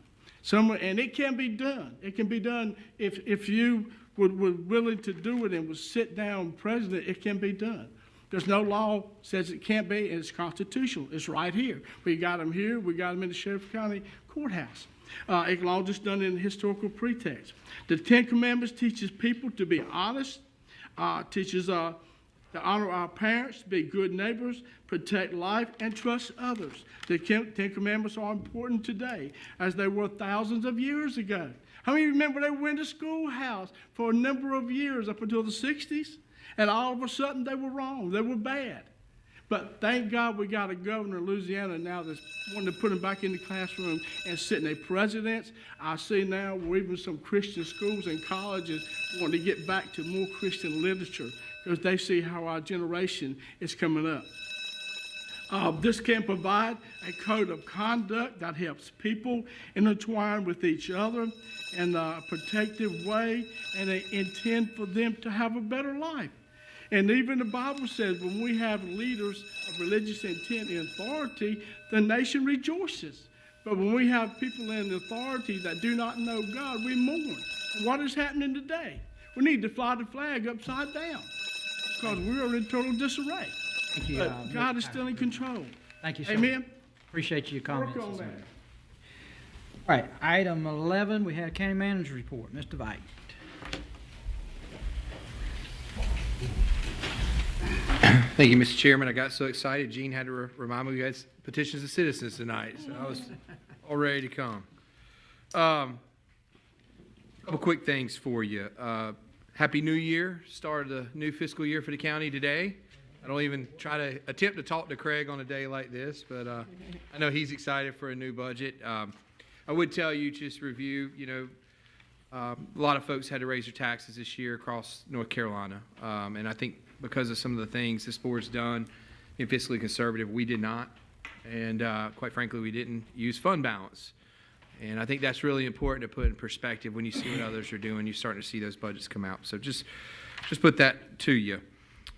And it can be done. It can be done if you were willing to do it and would sit down president, it can be done. There's no law says it can't be, and it's constitutional. It's right here. We got them here. We got them in the Sheriff County Courthouse. It can all just done in historical pretext. The Ten Commandments teaches people to be honest, teaches to honor our parents, be good neighbors, protect life, and trust others. The Ten Commandments are important today as they were thousands of years ago. How many remember they were in the schoolhouse for a number of years up until the 60s? And all of a sudden they were wrong. They were bad. But thank God we got a governor in Louisiana now that's wanting to put them back in the classroom and sitting a presidents. I see now where even some Christian schools and colleges want to get back to more Christian literature because they see how our generation is coming up. This can provide a code of conduct that helps people intertwine with each other in a protective way, and they intend for them to have a better life. And even the Bible says when we have leaders of religious intent and authority, the nation rejoices. But when we have people in authority that do not know God, we mourn. And what is happening today? We need to fly the flag upside down because we are in total disarray. Thank you. But God is still in control. Thank you, sir. Amen. Appreciate your comments. Work on this that. morning. All right, item 11, we had County Manager's Report. Mr. Vite. Thank you, Mr. Chairman. I got so excited, Gene had to remind me we had petitions of citizens tonight, so I was all ready to come. A couple quick things for you. Happy New Year. Start of the new fiscal year for the county today. I don't even try to attempt to talk to Craig on a day like this, but I know he's excited for a new budget. I would tell you, just review, a lot of folks had to raise their taxes this year across North Carolina, and I think because of some of the things this board's done in fiscally conservative, we did not. And quite frankly, we didn't use fund balance. And I think that's really important to put in perspective when you see what others are doing. You're starting to see those budgets come out. So just put that to you.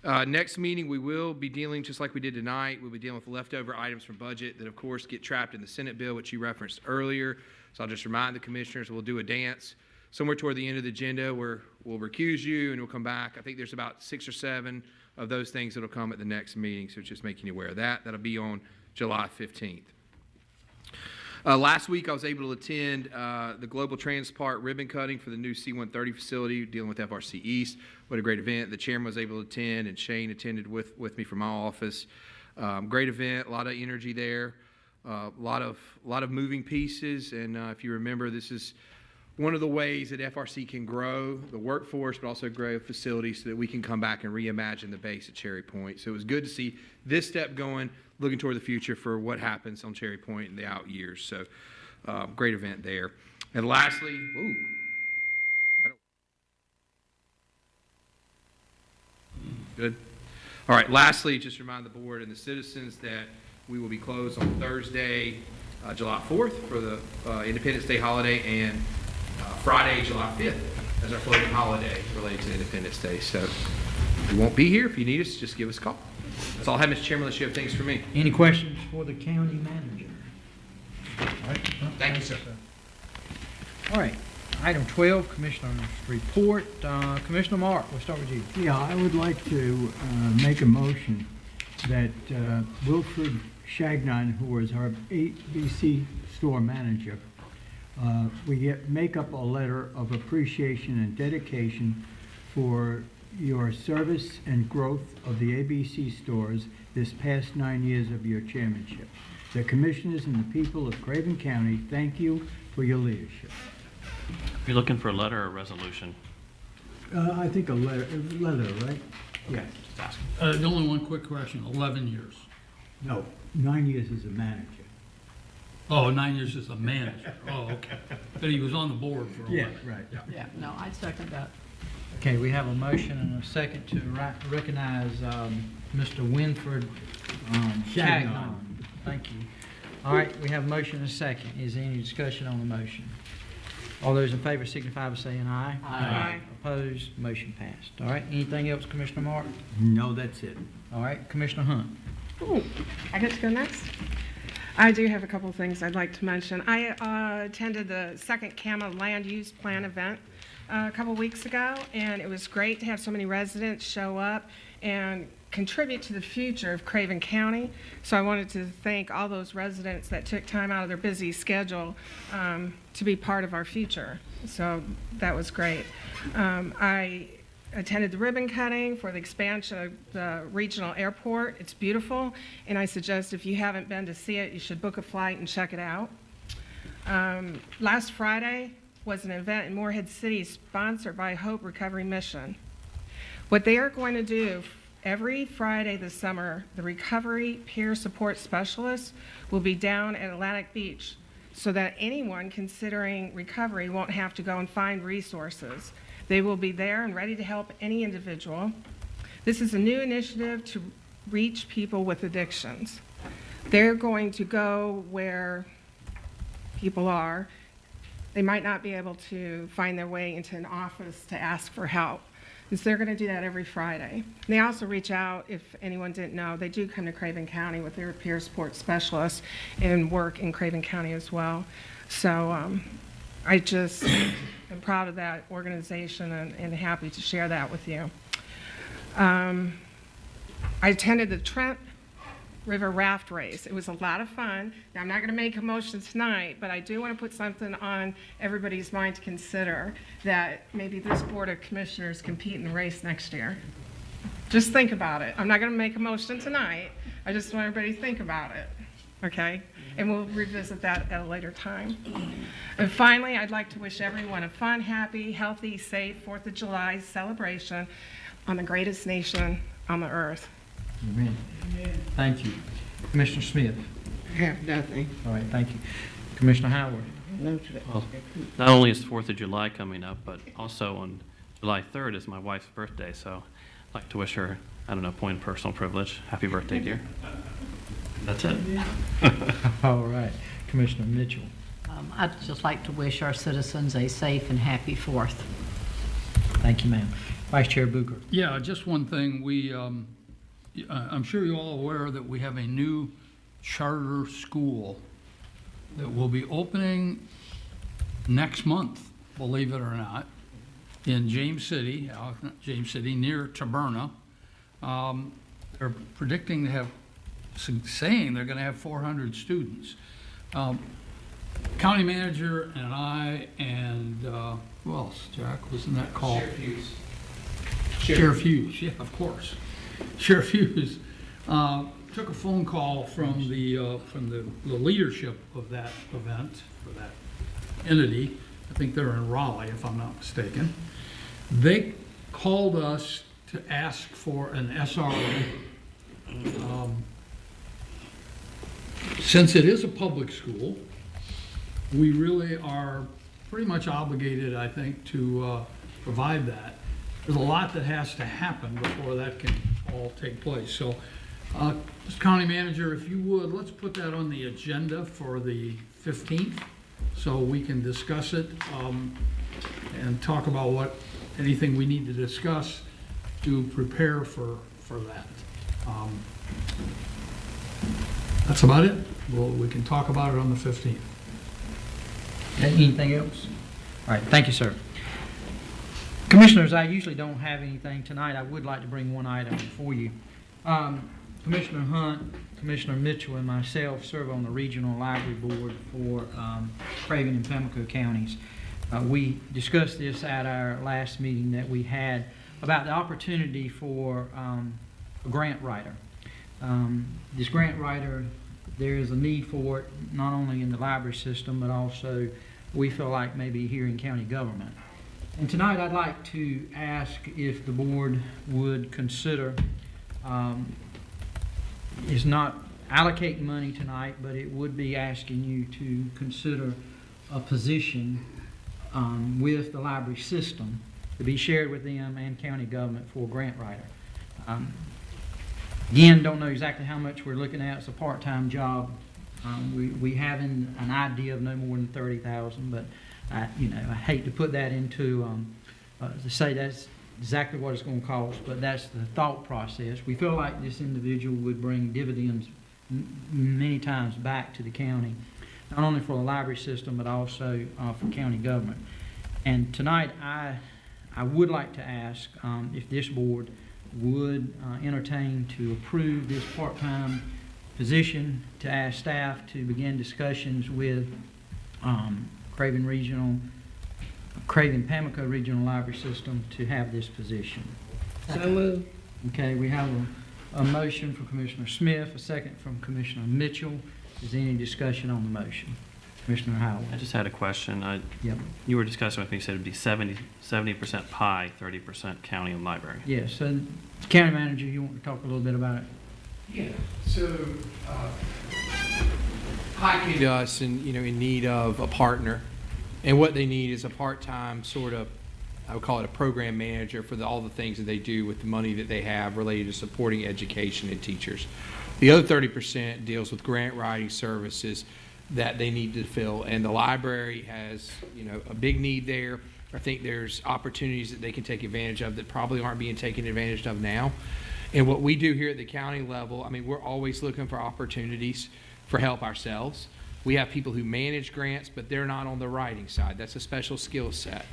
Next meeting, we will be dealing, just like we did tonight, we'll be dealing with leftover items from budget that, of course, get trapped in the Senate bill, which you referenced earlier. So I'll just remind the commissioners, we'll do a dance somewhere toward the end of the agenda where we'll recuse you and we'll come back. I think there's about 6 or 7 of those things that'll come at the next meeting, so just making you aware of that. That'll be on July 15th. Last week, I was able to attend the Global Transport ribbon cutting for the new C-130 facility dealing with FRC East. What a great event. The chairman was able to attend, and Shane attended with me from my office. Great event, a lot of energy there, a lot of moving pieces, and if you remember, this is one of the ways that FRC can grow the workforce, but also grow facilities so that we can come back and reimagine the base at Cherry Point. So it was good to see this step going, looking toward the future for what happens on Cherry Point in the out years. So great event there. And lastly, Good. All right, lastly, just remind the board and the citizens that we will be closed on Thursday, July 4th for the Independence Day holiday, and Friday, July 5th as our floating holiday related to Independence Day. So we won't be here. If you need us, just give us a call. That's all I have, Mr. Chairman, unless you have things for me. Any questions for the county manager? All right. Well, Thank you, sir. All right. Item 12, Commissioner's report. Commissioner Mark, we'll start with you. Yeah, I would like to make a motion that Wilfred Shagnon, who is our ABC store manager, make up a letter of appreciation and dedication for your service and growth of the ABC stores this past 9 years of your chairmanship. The commissioners and the people of Craven County thank you for your leadership. You're looking for a letter or a resolution? I think a letter, right? Yeah. Just ask. The only one quick correction, 11 years. No, 9 years as a manager. Oh, 9 years as a manager. Oh, okay. But he was on the board for a while. Yeah, right. Yeah, no, I second that. Okay, we have a motion and a second to recognize Mr. Winford Shagnon. Thank you. All right, we have a motion and a second. Is there any discussion on the motion? All those in favor signify by saying aye. Aye. Opposed, motion passed. All right, anything else, Commissioner Mark? No, that's it. All right, Commissioner Hunt. Ooh, I get to go next? I do have a couple of things I'd like to mention. I attended the second CAMA Land Use Plan event a couple weeks ago, and it was great to have so many residents show up and contribute to the future of Craven County. So I wanted to thank all those residents that took time out of their busy schedule to be part of our future. So that was great. I attended the ribbon cutting for the expansion of the regional airport. It's beautiful, and I suggest if you haven't been to see it, you should book a flight and check it out. Last Friday was an event in Morehead City sponsored by Hope Recovery Mission. What they are going to do every Friday this summer, the recovery peer support specialists will be down at Atlantic Beach so that anyone considering recovery won't have to go and find resources. They will be there and ready to help any individual. This is a new initiative to reach people with addictions. They're going to go where people are. They might not be able to find their way into an office to ask for help. And so they're going to do that every Friday. And they also reach out, if anyone didn't know, they do come to Craven County with their peer support specialists and work in Craven County as well. So I just am proud of that organization and happy to share that with you. I attended the Trent River Raft Race. It was a lot of fun. Now, I'm not going to make a motion tonight, but I do want to put something on everybody's mind to consider, that maybe this Board of Commissioners compete in the race next year. Just think about it. I'm not going to make a motion tonight. I just want everybody to think about it, okay? And we'll revisit that at a later time. And finally, I'd like to wish everyone a fun, happy, healthy, safe 4th of July celebration on the greatest nation on the earth. Amen. Thank you. Commissioner Smith. I have nothing. All right, thank you. Commissioner Howard. No to that. Well, not only is 4th of July coming up, but also on July 3rd is my wife's birthday, so I'd like to wish her, I don't know, point of personal privilege. Happy birthday, dear. That's it. All right. Commissioner Mitchell. I'd just like to wish our citizens a safe and happy 4th. Thank you, ma'am. Vice Chair Booker. Yeah, just one thing. I'm sure you're all aware that we have a new charter school that will be opening next month, believe it or not, in James City, near Taberna. They're predicting to have, saying they're going to have 400 students. County manager and I and who else, Jack? Wasn't that called? Sheriff Hughes. Sheriff Hughes, yeah, of course. Sheriff Hughes took a phone call from the leadership of that event, or that entity. I think they're in Raleigh, if I'm not mistaken. They called us to ask for an SRO. Since it is a public school, we really are pretty much obligated, I think, to provide that. there's a lot that has to happen before that can all take place. So, Mr. County Manager, if you would, let's put that on the agenda for the 15th so we can discuss it and talk about anything we need to discuss to prepare for that. That's about it. Well, we can talk about it on the 15th. Anything else? All right, thank you, sir. Commissioners, I usually don't have anything tonight. I would like to bring one item before you. Commissioner Hunt, Commissioner Mitchell, and myself serve on the Regional Library Board for Craven and Pamlico counties. We discussed this at our last meeting that we had about the opportunity for a grant writer. This grant writer, there is a need for it not only in the library system, but also we feel like maybe here in county government. And tonight I'd like to ask if the board would consider, is not allocating money tonight, but it would be asking you to consider a position with the library system to be shared with them and county government for a grant writer. Again, don't know exactly how much we're looking at. It's a part-time job. We have an idea of no more than 30,000, but I hate to put that into to say that's exactly what it's going to cost, but that's the thought process. We feel like this individual would bring dividends many times back to the county, not only for the library system, but also for county government. And tonight, I would like to ask if this board would entertain to approve this part-time position, to ask staff to begin discussions with Craven Pamlico Regional Library System to have this position. So moved. Okay, we have a motion from Commissioner Smith, a second from Commissioner Mitchell. Is there any discussion on the motion? Commissioner Howell. I just had a question. Yep. You were discussing with me, you said it'd be 70% pie, 30% county and library. Yes, so County Manager, you want to talk a little bit about it? Yeah, so Pike came to us in need of a partner, and what they need is a part-time sort of, I would call it a program manager for all the things that they do with the money that they have related to supporting education and teachers. The other 30% deals with grant writing services that they need to fill, and the library has a big need there. I think there's opportunities that they can take advantage of that probably aren't being taken advantage of now. And what we do here at the county level, I mean, we're always looking for opportunities for help ourselves. We have people who manage grants, but they're not on the writing side. That's a special skill set.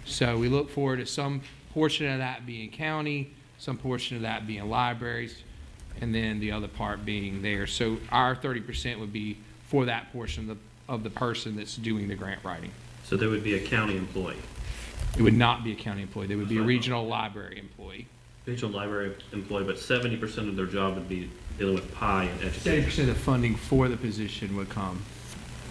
So we look forward to some portion of that being county, some portion of that being libraries, and then the other part being there. So our 30% would be for that portion of the person that's doing the grant writing. So there would be a county employee? It would not be a county employee. They would be a regional library employee. Regional library employee, but 70% of their job would be dealing with pie and education. 70% of the funding for the position would come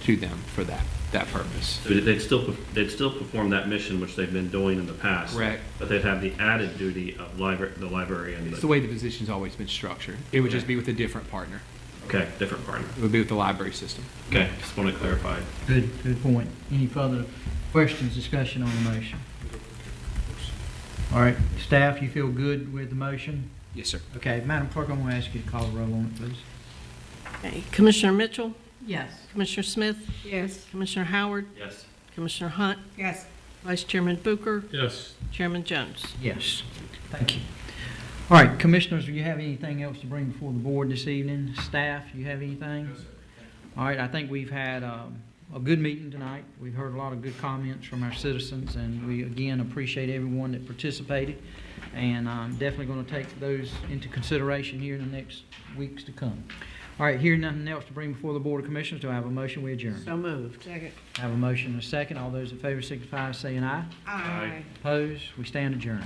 to them for that purpose. So they'd still perform that mission which they've been doing in the past. Correct. But they'd have the added duty of the library and It's the way the position's always been structured. It would just be with a different partner. Okay, different partner. It would be with the library system. Okay, just want to clarify. Good point. Any further questions, discussion on the motion? All right, staff, you feel good with the motion? Yes, sir. Okay, Madam Clerk, I'm going to ask you to call the roll on it, please. Okay. Commissioner Mitchell? Yes. Commissioner Smith? Yes. Commissioner Howard? Yes. Commissioner Hunt? Yes. Vice Chairman Booker? Yes. Chairman Jones? Yes. Thank you. All right, Commissioners, do you have anything else to bring before the board this evening? Staff, you have anything? No, sir. All right, I think we've had a good meeting tonight. We've heard a lot of good comments from our citizens, and we again appreciate everyone that participated. And I'm definitely going to take those into consideration here in the next weeks to come. All right, hearing nothing else to bring before the Board of Commissioners, do I have a motion? We adjourn. So moved. Second. I have a motion and a second. All those in favor signify by saying aye. Aye. Opposed? We stand adjourned.